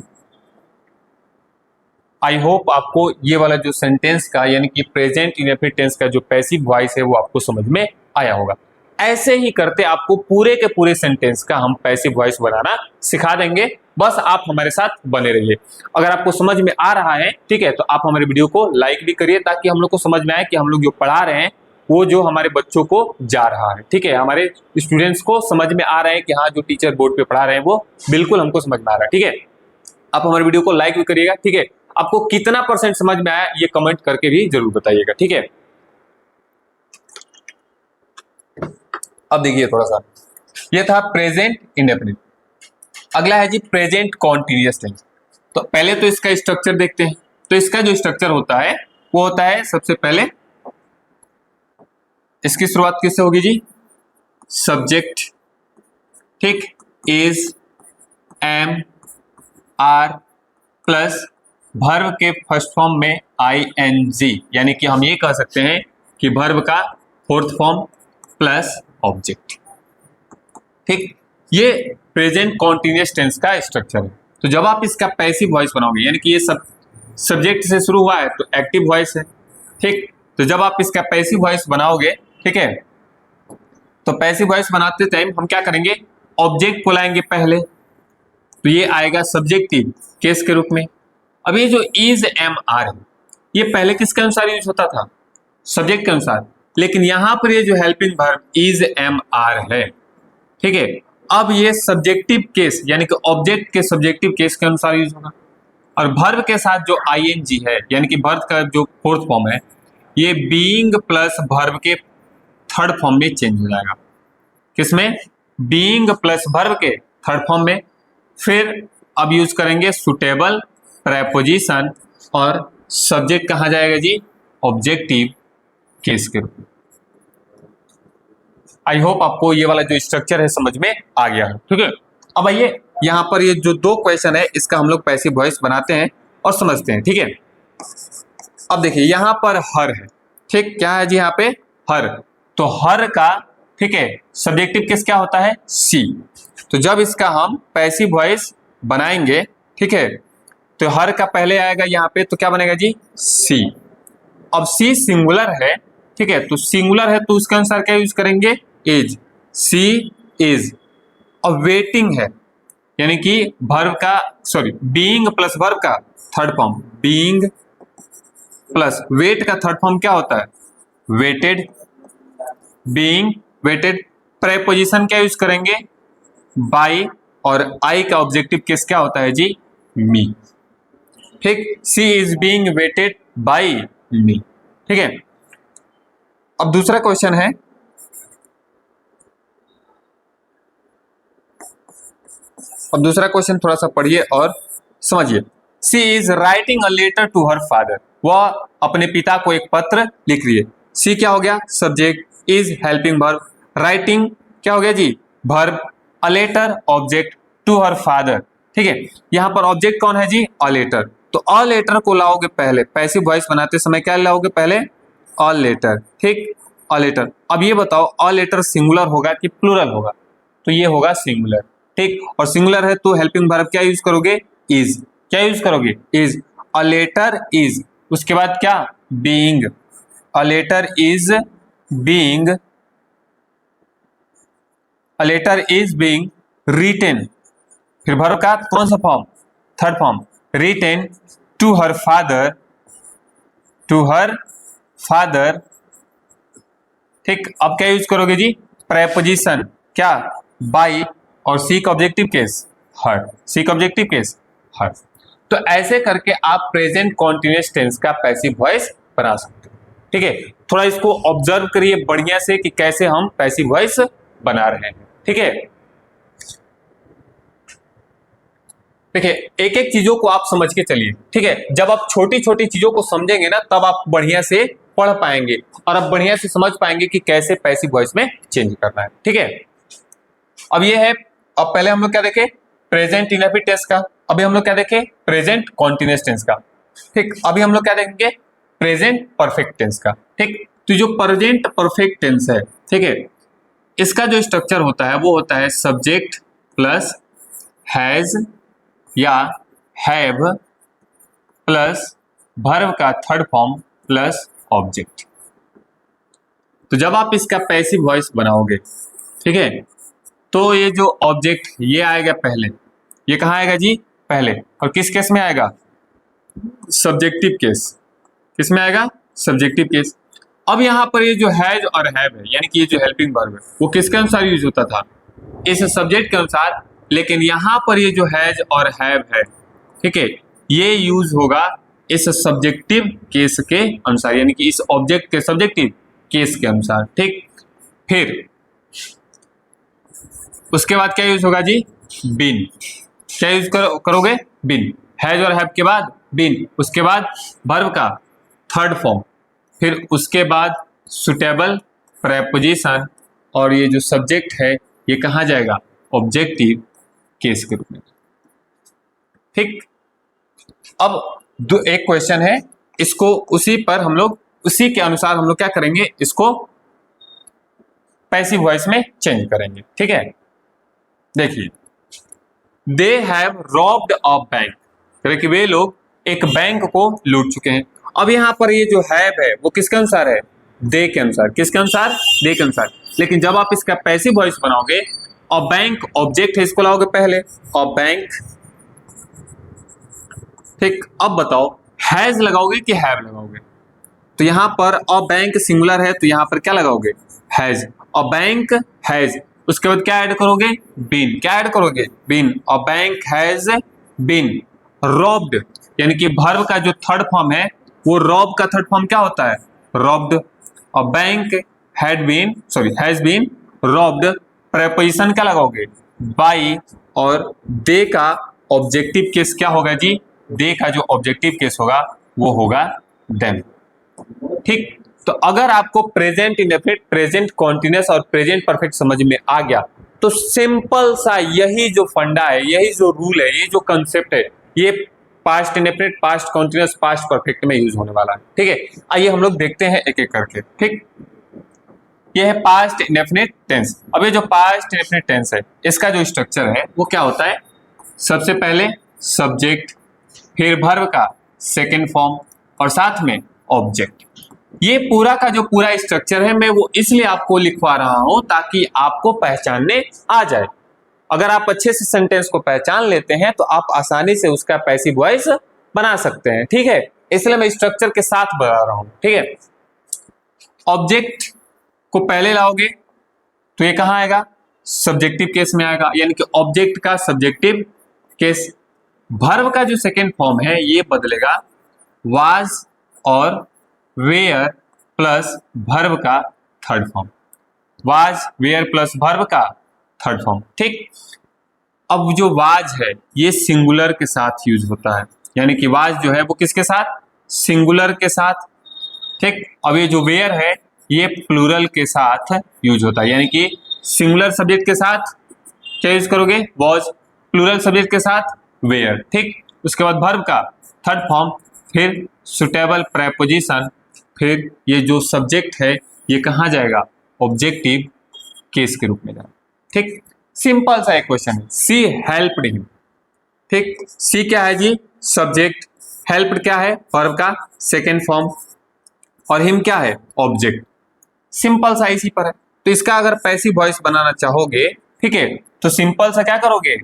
आई होप आपको ये वाला जो सेंटेंस का, यानी कि प्रेजेंट इंडेफिनिट टेंस का जो पैसिव वॉइस है वो आपको समझ में आया होगा। ऐसे ही करते आपको पूरे के पूरे सेंटेंस का हम पैसिव वॉइस बनाना सिखा देंगे, बस आप हमारे साथ बने रहिए। अगर आपको समझ में आ रहा है, ठीक है, तो आप हमारे वीडियो को लाइक भी करिए, ताकि हम लोग को समझ में आए कि हम लोग जो पढ़ा रहे हैं वो जो हमारे बच्चों को जा रहा है। ठीक है, हमारे स्टूडेंट्स को समझ में आ रहा है कि हाँ, जो टीचर बोर्ड पे पढ़ा रहे हैं वो बिल्कुल हमको समझ में आ रहा है। ठीक है, आप हमारे वीडियो को लाइक भी करिएगा। ठीक है, आपको कितना % समझ में आया ये कमेंट करके भी जरूर बताइएगा। ठीक है, अब देखिए थोड़ा सा, ये था प्रेजेंट इंडेफिनिट। अगला है जी प्रेजेंट कॉन्टिन्यूअस टेंस। तो पहले तो इसका स्ट्रक्चर देखते हैं। तो इसका जो स्ट्रक्चर होता है वो होता है, सबसे पहले इसकी शुरुआत किससे होगी जी, सब्जेक्ट, ठीक, is, am, are, plus verb के फर्स्ट फॉर्म में ING, यानी कि हम ये कह सकते हैं कि वर्ब का फोर्थ फॉर्म प्लस ऑब्जेक्ट। ठीक, ये प्रेजेंट कॉन्टिन्यूअस टेंस का स्ट्रक्चर है। तो जब आप इसका पैसिव वॉइस बनाओगे, यानी कि ये सब सब्जेक्ट से शुरू हुआ है तो एक्टिव वॉइस है। ठीक, तो जब आप इसका पैसिव वॉइस बनाओगे, ठीक है, तो पैसिव वॉइस बनाते टाइम हम क्या करेंगे, ऑब्जेक्ट को लाएंगे पहले, तो ये आएगा सब्जेक्टिव केस के रूप में। अब ये जो इज, एम, आर है, ये पहले किसके अनुसार यूज होता था, सब्जेक्ट के अनुसार, लेकिन यहां पर ये जो helping verb is, am, are है, ठीक है, अब ये सब्जेक्टिव केस, यानी कि ऑब्जेक्ट के सब्जेक्टिव केस के अनुसार यूज होगा। और वर्ब के साथ जो ING है, यानी कि वर्ब का जो फोर्थ फॉर्म है, ये बीइंग प्लस वर्ब के थर्ड फॉर्म में चेंज हो जाएगा। किसमें? बीइंग प्लस वर्ब के थर्ड फॉर्म में। फिर अब यूज करेंगे सुटेबल प्रेपोजिशन और सब्जेक्ट कहाँ जाएगा जी? ऑब्जेक्टिव केस के रूप में। आई होप आपको ये वाला जो स्ट्रक्चर है समझ में आ गया है। ठीक है, अब आइए यहाँ पर ये जो दो क्वेश्चन है इसका हम लोग पैसिव वॉइस बनाते हैं और समझते हैं। ठीक है, अब देखिए यहाँ पर हर है। ठीक, क्या है जी यहाँ पे? हर। तो हर का, ठीक है, सब्जेक्टिव केस क्या होता है? सी। तो जब इसका हम पैसिव वॉइस बनाएंगे, ठीक है, तो हर का पहले आएगा यहाँ पे, तो क्या बनेगा जी? सी। अब सी सिंगुलर है, ठीक है, तो सिंगुलर है तो उसके अनुसार क्या यूज करेंगे? इज। See is. अब वेटिंग है, यानी कि वर्ब का, सॉरी, बीइंग प्लस वर्ब का third form, being plus wait का थर्ड फॉर्म क्या होता है? वेटेड। Being, waited. प्रेपोजिशन क्या यूज करेंगे? बाई। और आई का ऑब्जेक्टिव केस क्या होता है जी? मी। ठीक, सी इज बीइंग वेटेड बाई मी। ठीक है, अब दूसरा क्वेश्चन है, अब दूसरा क्वेश्चन थोड़ा सा पढ़िए और समझिए। She is writing a letter to her father, वह अपने पिता को एक पत्र लिख रही है। सी क्या हो गया? Subject. Is helping verb. Writing क्या हो गया जी? Verb. A letter object to her father. ठीक है, यहां पर ऑब्जेक्ट कौन है जी? A letter. तो अ लेटर को लाओगे पहले, पैसिव वॉइस बनाते समय क्या लाओगे पहले? A letter. ठीक, अ लेटर। अब ये बताओ अ लेटर सिंगुलर होगा कि प्लूरल होगा? तो ये होगा सिंगुलर। ठीक, और सिंगुलर है तो हेल्पिंग वर्ब क्या यूज करोगे? इज। क्या यूज करोगे? इज। अ लेटर इज, उसके बाद क्या? Being. A letter is being, a letter is being written. फिर वर्ब का कौन सा form? Third form, written to her father, to her father. ठीक, अब क्या यूज करोगे जी? प्रेपोजिशन क्या? बाई। और सी का ऑब्जेक्टिव केस हर, सी का ऑब्जेक्टिव केस हर। तो ऐसे करके आप प्रेजेंट कॉन्टिन्यूअस टेंस का पैसिव वॉइस बना सकते हो। ठीक है, थोड़ा इसको ऑब्जर्व करिए बढ़िया से कि कैसे हम पैसिव वॉइस बना रहे हैं। ठीक है, देखिए एक एक चीजों को आप समझ के चलिए। ठीक है, जब आप छोटी छोटी चीजों को समझेंगे ना तब आप बढ़िया से पढ़ पाएंगे और आप बढ़िया से समझ पाएंगे कि कैसे पैसिव वॉइस में चेंज करना है। ठीक है, अब ये है, अब पहले हम लोग क्या देखे? प्रेजेंट इनडेफिनिट टेंस का। अभी हम लोग क्या देखे? प्रेजेंट कॉन्टिन्यूअस टेंस का। ठीक, अभी हम लोग क्या देखेंगे? प्रेजेंट परफेक्ट टेंस का। ठीक, तो जो प्रेजेंट परफेक्ट टेंस है, ठीक है, इसका जो स्ट्रक्चर होता है वो होता है सब्जेक्ट प्लस हैज या हैव प्लस वर्ब का थर्ड फॉर्म प्लस ऑब्जेक्ट। तो जब आप इसका पैसिव वॉइस बनाओगे, ठीक है, तो ये जो ऑब्जेक्ट ये आएगा पहले, ये कहाँ आएगा जी? पहले। और किस केस में आएगा? Subjective case. किस में आएगा? Subjective case. अब यहाँ पर ये जो हैज और हैव है, यानी कि ये जो हेल्पिंग वर्ब है, वो किसके अनुसार यूज होता था? इस सब्जेक्ट के अनुसार। लेकिन यहाँ पर ये जो हैज और हैव है, ठीक है, ये यूज होगा इस सब्जेक्टिव केस के अनुसार, यानी कि इस ऑब्जेक्ट के सब्जेक्टिव केस के अनुसार। ठीक, फिर उसके बाद क्या यूज होगा जी? बिन। क्या यूज करोगे? बिन। हैज और हैव के बाद बिन, उसके बाद वर्ब का थर्ड फॉर्म, फिर उसके बाद सुटेबल प्रेपोजिशन, और ये जो सब्जेक्ट है ये कहाँ जाएगा? ऑब्जेक्टिव केस के रूप में। ठीक, अब एक क्वेश्चन है, इसको उसी पर हम लोग, उसी के अनुसार हम लोग क्या करेंगे? इसको पैसिव वॉइस में चेंज करेंगे। ठीक है, देखिए, they have robbed a bank, कि वे लोग एक बैंक को लूट चुके हैं। अब यहाँ पर ये जो हैव है वो किसके अनुसार है? दे के अनुसार। किसके अनुसार? दे के अनुसार। लेकिन जब आप इसका पैसिव वॉइस बनाओगे, अ बैंक ऑब्जेक्ट है, इसको लाओगे पहले, अ बैंक। ठीक, अब बताओ हैज लगाओगे कि हैव लगाओगे? तो यहाँ पर अ बैंक सिंगुलर है तो यहाँ पर क्या लगाओगे? हैज। अ बैंक हैज, उसके बाद क्या ऐड करोगे? बीन। क्या ऐड करोगे? Been. A bank has been robbed, यानी कि वर्ब का जो थर्ड फॉर्म है वो रॉब का थर्ड फॉर्म क्या होता है? robbed, a bank has been robbed, preposition क्या लगाओगे, by, और दे का ऑब्जेक्टिव केस क्या होगा जी, दे का जो ऑब्जेक्टिव केस होगा वो होगा them। ठीक, तो अगर आपको प्रेजेंट इंडेफिनिट, प्रेजेंट कॉन्टिन्यूअस और प्रेजेंट परफेक्ट समझ में आ गया तो सिंपल सा यही जो फंडा है, यही जो रूल है, ये जो कंसेप्ट है, ये past indefinite, past continuous, past perfect में यूज होने वाला है। ठीक है, आइए हम लोग देखते हैं एक एक करके। ठीक, ये है पास्ट इंडेफिनिट टेंस। अब ये जो पास्ट इंडेफिनिट टेंस है, इसका जो स्ट्रक्चर है वो क्या होता है, सबसे पहले सब्जेक्ट, फिर वर्ब का सेकेंड फॉर्म और साथ में ऑब्जेक्ट। ये पूरा का जो पूरा स्ट्रक्चर है मैं वो इसलिए आपको लिखवा रहा हूं ताकि आपको पहचानने आ जाए। अगर आप अच्छे से सेंटेंस को पहचान लेते हैं तो आप आसानी से उसका पैसिव वॉइस बना सकते हैं। ठीक है, इसलिए मैं स्ट्रक्चर के साथ बता रहा हूं। ठीक है, ऑब्जेक्ट को पहले लाओगे तो ये कहां आएगा, सब्जेक्टिव केस में आएगा, यानी कि ऑब्जेक्ट का सब्जेक्टिव केस। वर्ब का जो सेकेंड फॉर्म है ये बदलेगा वाज और वेयर प्लस वर्ब का third form, was were plus verb का थर्ड फॉर्म। ठीक, अब जो वाज है ये सिंगुलर के साथ यूज होता है, यानी कि वाज जो है वो किसके साथ, सिंगुलर के साथ। ठीक, अब ये जो वेयर है ये प्लूरल के साथ यूज होता है, यानी कि सिंगुलर सब्जेक्ट के साथ क्या यूज करोगे, वाज, प्लूरल सब्जेक्ट के साथ वेयर। ठीक, उसके बाद वर्ब का थर्ड फॉर्म, फिर सुटेबल प्रेपोजिशन, फिर ये जो सब्जेक्ट है ये कहाँ जाएगा, ऑब्जेक्टिव केस के रूप में जाएगा। ठीक, सिंपल सा एक क्वेश्चन है, सी हेल्प्ड हिम। ठीक, सी क्या है जी, सब्जेक्ट, हेल्प्ड क्या है, वर्ब का सेकेंड फॉर्म, और हिम क्या है, ऑब्जेक्ट। सिंपल सा इसी पर है। तो इसका अगर पैसिव वॉइस बनाना चाहोगे, ठीक है, तो सिंपल सा क्या करोगे,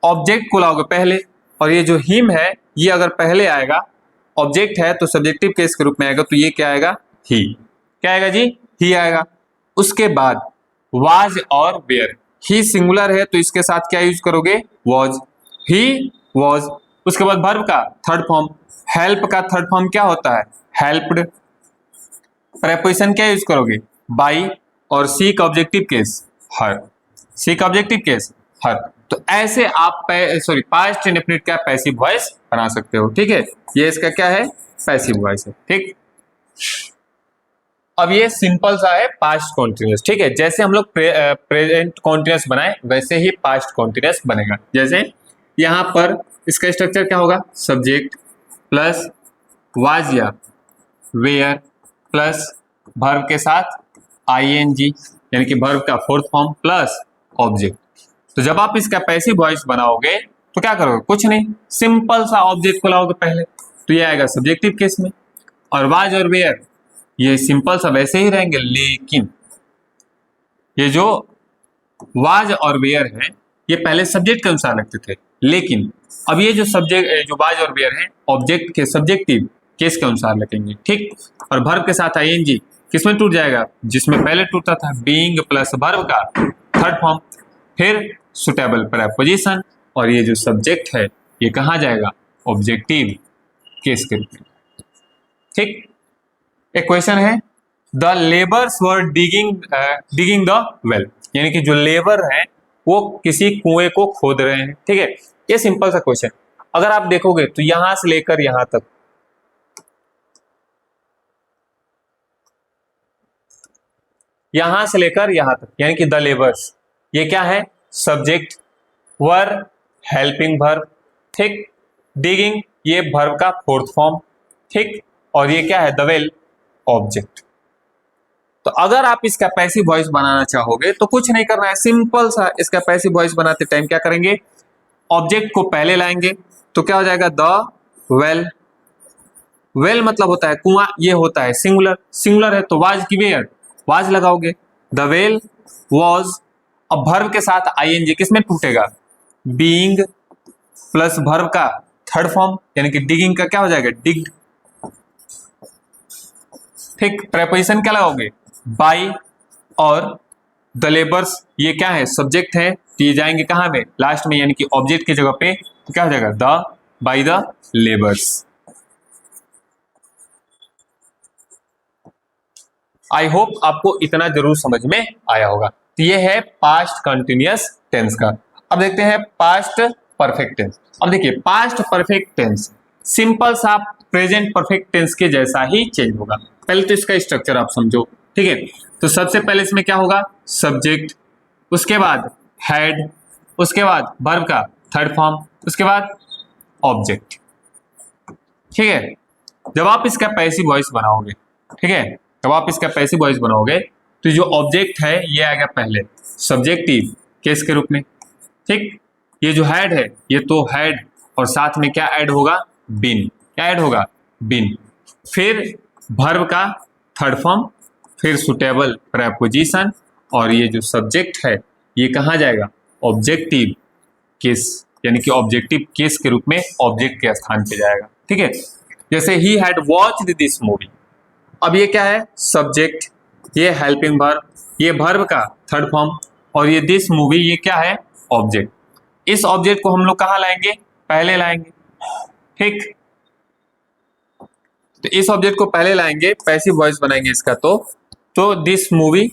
ऑब्जेक्ट को लाओगे पहले, और ये जो हिम है ये अगर पहले आएगा, ऑब्जेक्ट है तो सब्जेक्टिव केस के रूप में आएगा, तो ये क्या आएगा, ही। क्या आएगा जी, ही आएगा। उसके बाद वाज और वेयर, ही सिंगुलर है तो इसके साथ क्या यूज करोगे, वाज, ही वाज। उसके बाद वर्ब का थर्ड फॉर्म, हेल्प का थर्ड फॉर्म क्या होता है, हेल्प्ड। प्रेपोजिशन क्या यूज करोगे, बाई, और सी का ऑब्जेक्टिव केस हर, सी का ऑब्जेक्टिव केस हर। तो ऐसे आप पास्ट इंडेफिनिट का पैसिव वॉइस बना सकते हो। ठीक है, ये इसका क्या है, पैसिव वॉइस है। ठीक, अब ये सिंपल सा है पास्ट कॉन्टिन्यूअस। ठीक है, जैसे हम लोग प्रेजेंट कॉन्टिन्यूअस बनाए वैसे ही पास्ट कॉन्टिन्यूअस बनेगा। जैसे यहां पर इसका स्ट्रक्चर क्या होगा, सब्जेक्ट प्लस वाज या वेयर प्लस वर्ब के साथ आईएनजी, यानी कि वर्ब का फोर्थ फॉर्म प्लस ऑब्जेक्ट। तो जब आप इसका पैसिव वॉइस बनाओगे तो क्या करोगे, कुछ नहीं, सिंपल सा ऑब्जेक्ट को लाओगे पहले, तो ये आएगा सब्जेक्टिव केस में, और वाज और वेयर ये सिंपल सा वैसे ही रहेंगे, लेकिन ये जो वाज और वेयर है ये पहले सब्जेक्ट के अनुसार लगते थे, लेकिन अब ये जो सब्जेक्ट, जो वाज और वेयर है, ऑब्जेक्ट के सब्जेक्टिव केस के अनुसार लगेंगे। ठीक, और वर्ब के साथ आईएनजी किसमें टूट जाएगा, जिसमें पहले टूटता था, बीइंग प्लस वर्ब का थर्ड फॉर्म, फिर सुटेबल प्रेपोजिशन, और ये जो सब्जेक्ट है ये कहाँ जाएगा, ऑब्जेक्टिव केस के रूप में। ठीक, एक क्वेश्चन है, the labours were digging the well, यानी कि जो लेबर हैं वो किसी कुएं को खोद रहे हैं। ठीक है, ये सिंपल सा क्वेश्चन। अगर आप देखोगे तो यहां से लेकर यहां तक, यहां से लेकर यहां तक, यानी कि द लेबर्स, ये क्या है, सब्जेक्ट, वर हेल्पिंग वर्ब, ठीक, डिगिंग ये वर्ब का फोर्थ फॉर्म, ठीक, और ये क्या है, द वेल ऑब्जेक्ट। तो अगर आप इसका पैसिव वॉइस बनाना चाहोगे तो कुछ नहीं करना है, सिंपल सा इसका पैसिव वॉइस बनाते टाइम क्या करेंगे, ऑब्जेक्ट को पहले लाएंगे, तो क्या हो जाएगा, द वेल। वेल मतलब होता है कुआं, ये होता है सिंगुलर, सिंगुलर है तो वाज की वेयर, वाज लगाओगे, द वेल वाज। अब वर्ब के साथ आईएनजी किसमें टूटेगा, बीइंग प्लस वर्ब का थर्ड फॉर्म, यानी कि डिगिंग का क्या हो जाएगा, डिग्ड। ठीक, प्रेपोजिशन क्या लगाओगे, बाई, और द लेबर्स ये क्या है, सब्जेक्ट है, तो ये जाएंगे कहां में, लास्ट में, यानी कि ऑब्जेक्ट की जगह पे, तो क्या हो जाएगा, the by the labours. I hope आपको इतना जरूर समझ में आया होगा। तो ये है पास्ट कंटिन्यूअस टेंस का। अब देखते हैं पास्ट परफेक्ट टेंस। अब देखिए पास्ट परफेक्ट टेंस सिंपल सा प्रेजेंट परफेक्ट टेंस के जैसा ही चेंज होगा। पहले तो इसका स्ट्रक्चर आप समझो, ठीक है। तो सबसे पहले इसमें क्या होगा, सब्जेक्ट, उसके बाद हेड, उसके बाद वर्ब का थर्ड फॉर्म, उसके बाद ऑब्जेक्ट, ठीक है। जब आप इसका पैसिव वॉइस बनाओगे, ठीक है, जब आप इसका पैसिव वॉइस बनाओगे तो जो ऑब्जेक्ट है ये आएगा पहले सब्जेक्टिव केस के रूप में, ठीक। ये जो हेड है ये तो हेड और साथ में क्या ऐड होगा, बीन, क्या ऐड होगा, बीन। फिर वर्ब का थर्ड फॉर्म, फिर सुटेबल प्रेपोजिशन, और ये जो सब्जेक्ट है ये कहाँ जाएगा, ऑब्जेक्टिव केस, यानी कि ऑब्जेक्टिव केस के रूप में ऑब्जेक्ट के स्थान पे जाएगा, ठीक है। जैसे he had watched this movie, अब ये क्या है, सब्जेक्ट, ये हेल्पिंग वर्ब, ये वर्ब का थर्ड फॉर्म, और ये दिस मूवी ये क्या है, ऑब्जेक्ट। इस ऑब्जेक्ट को हम लोग कहाँ लाएंगे, पहले लाएंगे, ठीक। तो इस ऑब्जेक्ट को पहले लाएंगे, पैसिव वॉइस बनाएंगे इसका, तो दिस मूवी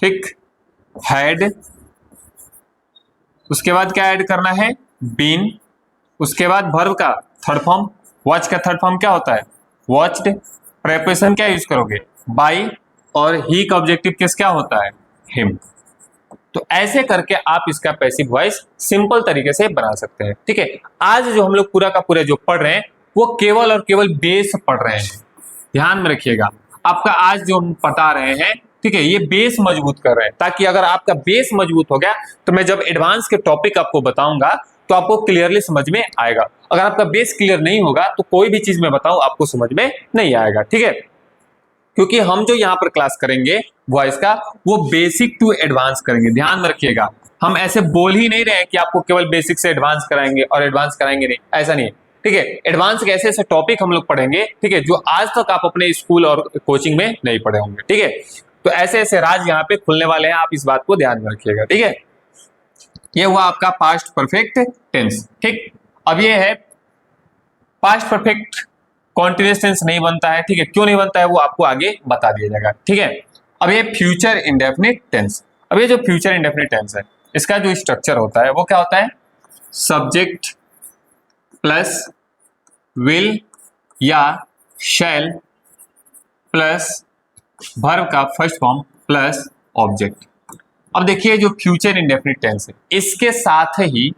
ठीक, हैड, उसके बाद क्या ऐड करना है, बीन, उसके बाद वर्ब का थर्ड फॉर्म, वॉच का थर्ड फॉर्म क्या होता है, वॉच्ड, प्रेपोजिशन क्या यूज करोगे, बाई, और ही का ऑब्जेक्टिव केस क्या होता है, हिम। तो ऐसे करके आप इसका पैसिव वॉइस सिंपल तरीके से बना सकते हैं, ठीक है। आज जो हम लोग पूरा का पूरा जो पढ़ रहे हैं वो केवल और केवल बेस पढ़ रहे हैं, ध्यान में रखिएगा। आपका आज जो हम बता रहे हैं, ठीक है, ये बेस मजबूत कर रहे हैं, ताकि अगर आपका बेस मजबूत हो गया तो मैं जब एडवांस के टॉपिक आपको बताऊंगा तो आपको क्लियरली समझ में आएगा। अगर आपका बेस क्लियर नहीं होगा तो कोई भी चीज मैं बताऊं आपको समझ में नहीं आएगा, ठीक है। क्योंकि हम जो यहाँ पर क्लास करेंगे वॉइस का वो बेसिक टू एडवांस करेंगे, ध्यान में रखिएगा। हम ऐसे बोल ही नहीं रहे कि आपको केवल बेसिक से एडवांस कराएंगे और एडवांस कराएंगे नहीं, ऐसा नहीं है, ठीक है। एडवांस के ऐसे ऐसे टॉपिक हम लोग पढ़ेंगे, ठीक है, जो आज तक आप अपने स्कूल और कोचिंग में नहीं पढ़े होंगे, ठीक है। तो ऐसे ऐसे राज यहाँ पे खुलने वाले हैं, आप इस बात को ध्यान में रखिएगा, ठीक है। ये हुआ आपका पास्ट परफेक्ट टेंस, ठीक। अब ये है पास्ट परफेक्ट कॉन्टिन्यूअस टेंस नहीं बनता है, ठीक है, क्यों नहीं बनता है वो आपको आगे बता दिया जाएगा, ठीक है। अब ये फ्यूचर इंडेफिनिट टेंस। अब ये जो फ्यूचर इंडेफिनिट टेंस है इसका जो स्ट्रक्चर होता है वो क्या होता है, सब्जेक्ट प्लस विल या शैल प्लस वर्ब का फर्स्ट फॉर्म प्लस ऑब्जेक्ट। अब देखिए जो फ्यूचर इंडेफिनिट टेंस है इसके साथ ही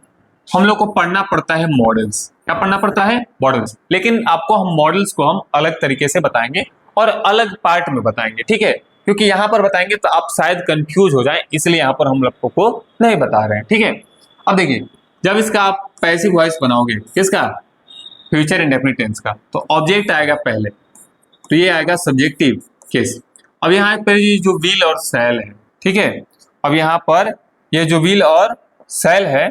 हम लोग को पढ़ना पड़ता है मॉडल्स। क्या पढ़ना पड़ता है, मॉडल्स। लेकिन आपको हम मॉडल्स को हम अलग तरीके से बताएंगे और अलग पार्ट में बताएंगे, ठीक है, क्योंकि यहाँ पर बताएंगे तो आप शायद कंफ्यूज हो जाएं, इसलिए यहाँ पर हम लोगों को नहीं बता रहे हैं, ठीक है। अब देखिए जब इसका आप पैसिव वॉइस बनाओगे, किसका, फ्यूचर इंडेफिनिट टेंस का, तो ऑब्जेक्ट आएगा पहले, तो ये आएगा सब्जेक्टिव केस। अब यहाँ पर ये जो विल और शैल है, ठीक है, अब यहाँ पर ये जो विल और शैल है,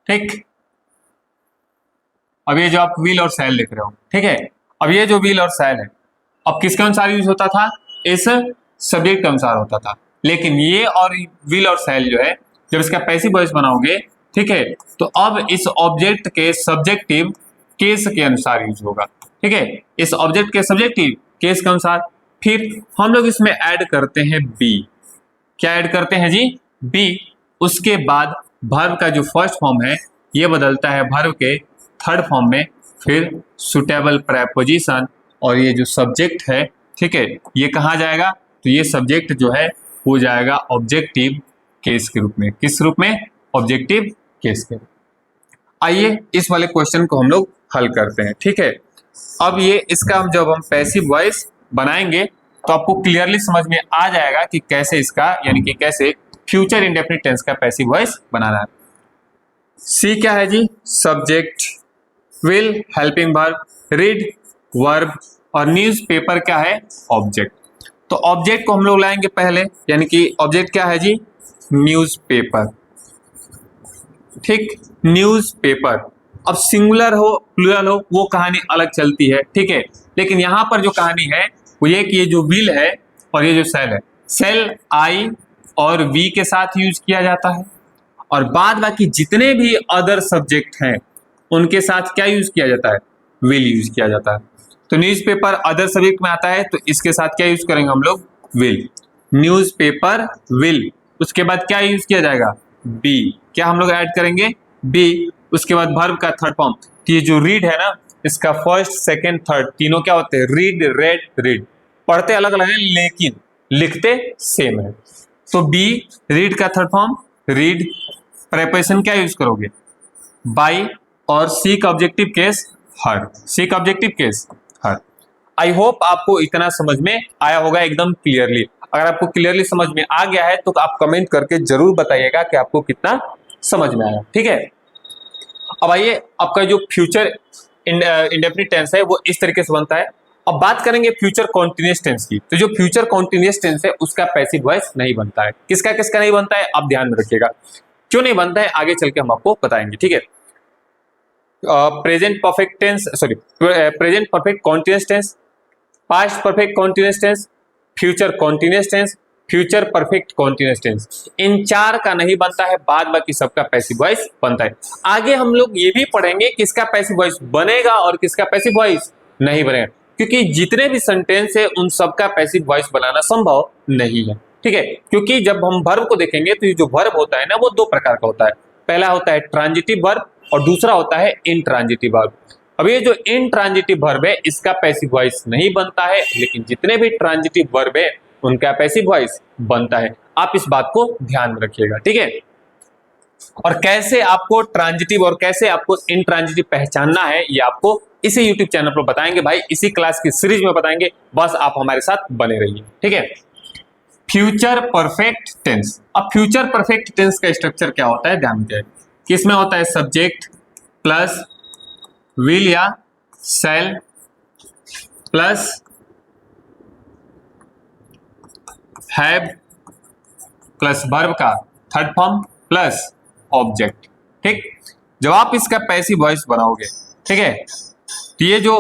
ठीक, अब ये जो आप विल और शैल लिख रहे हो, ठीक है, अब ये जो विल और शैल है अब किसके अनुसार यूज होता था, इस सब्जेक्ट के अनुसार होता था। लेकिन ये और विल और शैल जो है जब इसका पैसिव वॉइस बनाओगे, ठीक है, तो अब इस ऑब्जेक्ट के सब्जेक्टिव केस के अनुसार यूज होगा, ठीक है, इस ऑब्जेक्ट के सब्जेक्टिव केस के अनुसार। फिर हम लोग इसमें ऐड करते हैं बी। क्या ऐड करते हैं जी, बी। उसके बाद वर्ब का जो फर्स्ट फॉर्म है ये बदलता है वर्ब के थर्ड फॉर्म में, फिर सुटेबल प्रेपोजिशन, और ये जो सब्जेक्ट है, ठीक है, ये कहाँ जाएगा, तो ये सब्जेक्ट जो है वो जाएगा ऑब्जेक्टिव केस के रूप में। किस रूप में, ऑब्जेक्टिव केस के। आइए इस वाले क्वेश्चन को हम लोग हल करते हैं, ठीक है। अब ये इसका जब हम पैसिव वॉइस बनाएंगे तो आपको क्लियरली समझ में आ जाएगा कि कैसे इसका, यानी कि कैसे फ्यूचर इंडेफिनिट टेंस का पैसिव वॉइस बनाना है। सी क्या है जी, subject, will helping verb, read verb, और न्यूज़पेपर क्या है, ऑब्जेक्ट। तो ऑब्जेक्ट को हम लोग लाएंगे पहले, यानी कि ऑब्जेक्ट क्या है जी, न्यूज़पेपर, ठीक, न्यूज़पेपर। अब सिंगुलर हो प्लूरल हो वो कहानी अलग चलती है, ठीक है, लेकिन यहां पर जो कहानी है वो ये कि ये जो विल है और ये जो सेल है, सेल आई और वी के साथ यूज किया जाता है, और बाद बाकी जितने भी अदर सब्जेक्ट हैं उनके साथ क्या यूज किया जाता है, विल यूज किया जाता है। तो न्यूज़पेपर अदर सब्जेक्ट में आता है तो इसके साथ क्या यूज करेंगे हम लोग, विल। न्यूज़पेपर विल, उसके बाद क्या यूज किया जाएगा, बी। क्या हम लोग ऐड करेंगे, बी। उसके बाद वर्ब का थर्ड फॉर्म, तो ये जो रीड है ना, इसका फर्स्ट सेकेंड थर्ड तीनों क्या होते हैं, रीड रेड रीड। पढ़ते अलग अलग है लेकिन लिखते सेम है। तो बी रीड का थर्ड फॉर्म रीड, प्रेपोजिशन क्या यूज करोगे, बाई, और सी का ऑब्जेक्टिव केस हर, सी का objective case her. I hope आपको इतना समझ में आया होगा एकदम क्लियरली। अगर आपको क्लियरली समझ में आ गया है तो आप कमेंट करके जरूर बताइएगा कि आपको कितना समझ में आया, ठीक है। अब आइए, आपका जो फ्यूचर इंडेफिनिट टेंस है वो इस तरीके से बनता है। अब बात करेंगे फ्यूचर कॉन्टिन्यूअस टेंस की। तो जो फ्यूचर कॉन्टिन्यूअस टेंस है उसका पैसिव वॉइस नहीं बनता है। किसका किसका नहीं बनता है, आप ध्यान में रखिएगा। क्यों नहीं बनता है आगे चल के हम आपको बताएंगे, ठीक है। Present perfect tense, sorry, present perfect continuous tense, past perfect continuous tense, future continuous tense, future perfect continuous tense, इन चार का नहीं बनता है, बाद बाकी सबका पैसिव वॉइस बनता है। आगे हम लोग ये भी पढ़ेंगे किसका पैसिव वॉइस बनेगा और किसका पैसिव वॉइस नहीं बनेगा, क्योंकि जितने भी सेंटेंस है उन सबका पैसिव वॉइस बनाना संभव नहीं है, ठीक है। क्योंकि जब हम वर्ब को देखेंगे तो ये जो वर्ब होता है ना वो दो प्रकार का होता है। पहला होता है ट्रांजिटिव वर्ब और दूसरा होता है इनट्रांजिटिव वर्ब। अब ये जो इनट्रांजिटिव वर्ब है इसका पैसिव वॉइस नहीं बनता है, लेकिन जितने भी ट्रांजिटिव वर्ब है उनका पैसिव वॉइस बनता है। आप इस बात को ध्यान में रखिएगा, ठीक है। और कैसे आपको ट्रांजिटिव और कैसे आपको इनट्रांजिटिव पहचानना है ये आपको इसी यूट्यूब चैनल पर बताएंगे भाई, इसी क्लास की सीरीज में बताएंगे, बस आप हमारे साथ बने रहिए, ठीक है। Future perfect tense. अब फ्यूचर परफेक्ट टेंस का स्ट्रक्चर क्या होता है, ध्यान दीजिए। किसमें होता है, सब्जेक्ट प्लस विल या शैल प्लस हैव प्लस वर्ब का थर्ड फॉर्म प्लस ऑब्जेक्ट, ठीक। जब आप इसका पैसिव वॉइस बनाओगे, ठीक है, तो ये जो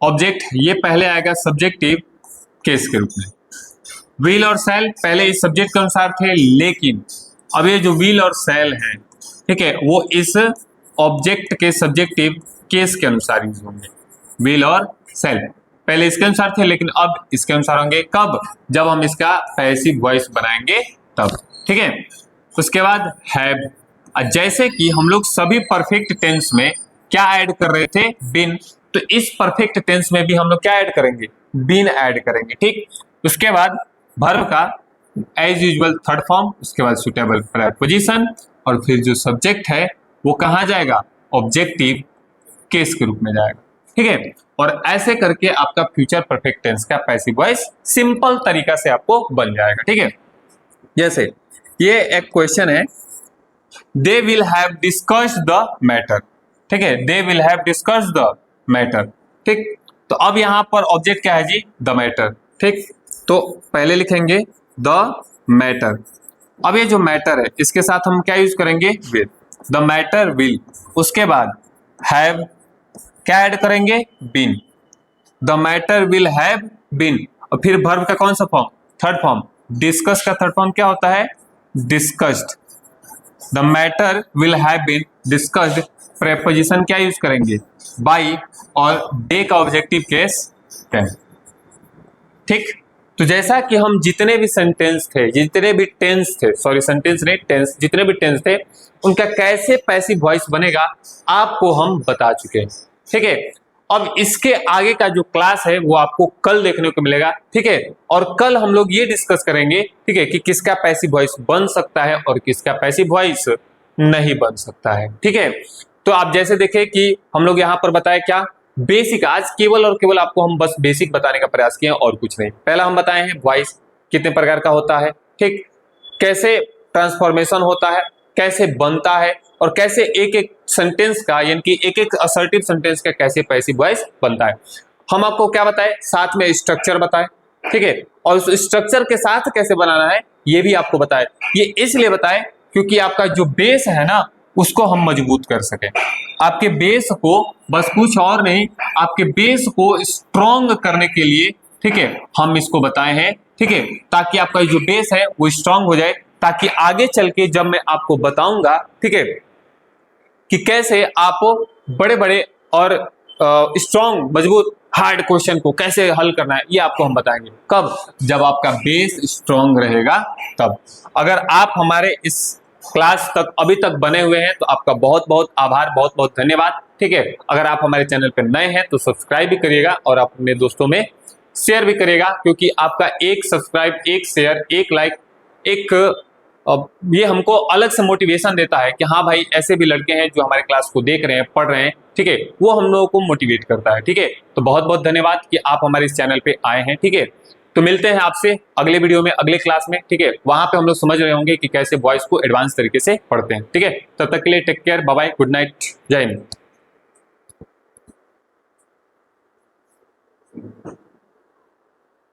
ऑब्जेक्ट ये पहले आएगा सब्जेक्टिव केस के रूप में। विल और शैल पहले इस सब्जेक्ट के अनुसार थे, लेकिन अब ये जो विल और शैल है, ठीक है, वो इस ऑब्जेक्ट के सब्जेक्टिव केस के अनुसार यूज होंगे। विल और शैल पहले इसके अनुसार थे, लेकिन अब इसके अनुसार होंगे। कब, जब हम इसका पैसिव वॉइस बनाएंगे तब, ठीक है। उसके बाद हैव, जैसे कि हम लोग सभी परफेक्ट टेंस में क्या ऐड कर रहे थे, बिन, तो इस परफेक्ट टेंस में भी हम लोग क्या ऐड करेंगे, बिन ऐड करेंगे, ठीक। उसके बाद वर्ब का एज यूजुअल थर्ड फॉर्म, उसके बाद सुटेबल प्रीपोजिशन, और फिर जो सब्जेक्ट है वो कहाँ जाएगा, ऑब्जेक्टिव केस के रूप में जाएगा, ठीक है। और ऐसे करके आपका फ्यूचर परफेक्ट टेंस का पैसिव वॉइस सिंपल तरीका से आपको बन जाएगा, ठीक है। जैसे ये एक क्वेश्चन है, they will have discussed the matter, ठीक है, they will have discussed the matter, ठीक। तो अब यहां पर ऑब्जेक्ट क्या है जी, द मैटर, ठीक। तो पहले लिखेंगे द मैटर। अब ये जो मैटर है इसके साथ हम क्या यूज करेंगे, विल, द मैटर विल। उसके बाद हैव, क्या ऐड करेंगे, been, the matter will have been. और फिर वर्ब का कौन सा फॉर्म, थर्ड फॉर्म, डिस्कस का थर्ड फॉर्म क्या होता है, discussed, the matter will have been discussed. Preposition क्या यूज करेंगे, बाई, और डे का ऑब्जेक्टिव केस कैन, ठीक। तो जैसा कि हम जितने भी सेंटेंस थे, जितने भी टेंस थे, सॉरी सेंटेंस नहीं टेंस, जितने भी टेंस थे उनका कैसे पैसिव वॉइस बनेगा आपको हम बता चुके हैं, ठीक है। अब इसके आगे का जो क्लास है वो आपको कल देखने को मिलेगा, ठीक है। और कल हम लोग ये डिस्कस करेंगे, ठीक है, कि किसका पैसिव वॉइस बन सकता है और किसका पैसिव वॉइस नहीं बन सकता है, ठीक है। तो आप जैसे देखें कि हम लोग यहाँ पर बताए क्या, बेसिक, आज केवल और केवल आपको हम बस बेसिक बताने का प्रयास किए और कुछ नहीं। पहला हम बताए हैं वॉइस कितने प्रकार का होता है, ठीक, कैसे ट्रांसफॉर्मेशन होता है, कैसे बनता है, और कैसे एक एक सेंटेंस का, यानी कि एक एक असर्टिव सेंटेंस का कैसे पैसिव वॉइस बनता है। हम आपको क्या बताए, साथ में स्ट्रक्चर बताए, ठीक है, और उस स्ट्रक्चर के साथ कैसे बनाना है ये भी आपको बताए। ये इसलिए बताए क्योंकि आपका जो बेस है ना उसको हम मजबूत कर सके। आपके बेस को, बस कुछ और नहीं, आपके बेस को स्ट्रॉन्ग करने के लिए, ठीक है, हम इसको बताए हैं, ठीक है, ताकि आपका जो बेस है वो स्ट्रॉन्ग हो जाए, ताकि आगे चल के जब मैं आपको बताऊंगा, ठीक है, कि कैसे आप बड़े बड़े और स्ट्रॉन्ग मजबूत हार्ड क्वेश्चन को कैसे हल करना है, ये आपको हम बताएंगे। कब? जब आपका बेस स्ट्रॉन्ग रहेगा तब। अगर आप हमारे इस क्लास तक अभी तक बने हुए हैं तो आपका बहुत बहुत आभार, बहुत बहुत धन्यवाद। ठीक है, अगर आप हमारे चैनल पर नए हैं तो सब्सक्राइब भी करिएगा और अपने दोस्तों में शेयर भी करिएगा, क्योंकि आपका एक सब्सक्राइब, एक शेयर, एक लाइक, एक ये हमको अलग से मोटिवेशन देता है कि हाँ भाई ऐसे भी लड़के हैं जो हमारे क्लास को देख रहे हैं, पढ़ रहे हैं। ठीक है, वो हम लोगों को मोटिवेट करता है। ठीक है, तो बहुत बहुत धन्यवाद कि आप हमारे इस चैनल पे आए हैं। ठीक है, तो मिलते हैं आपसे अगले वीडियो में, अगले क्लास में। ठीक है, वहां पे हम लोग समझ रहे होंगे कि कैसे वॉइस को एडवांस तरीके से पढ़ते हैं। ठीक है, तब तक के लिए take care, bye bye, good night, जय हिंद।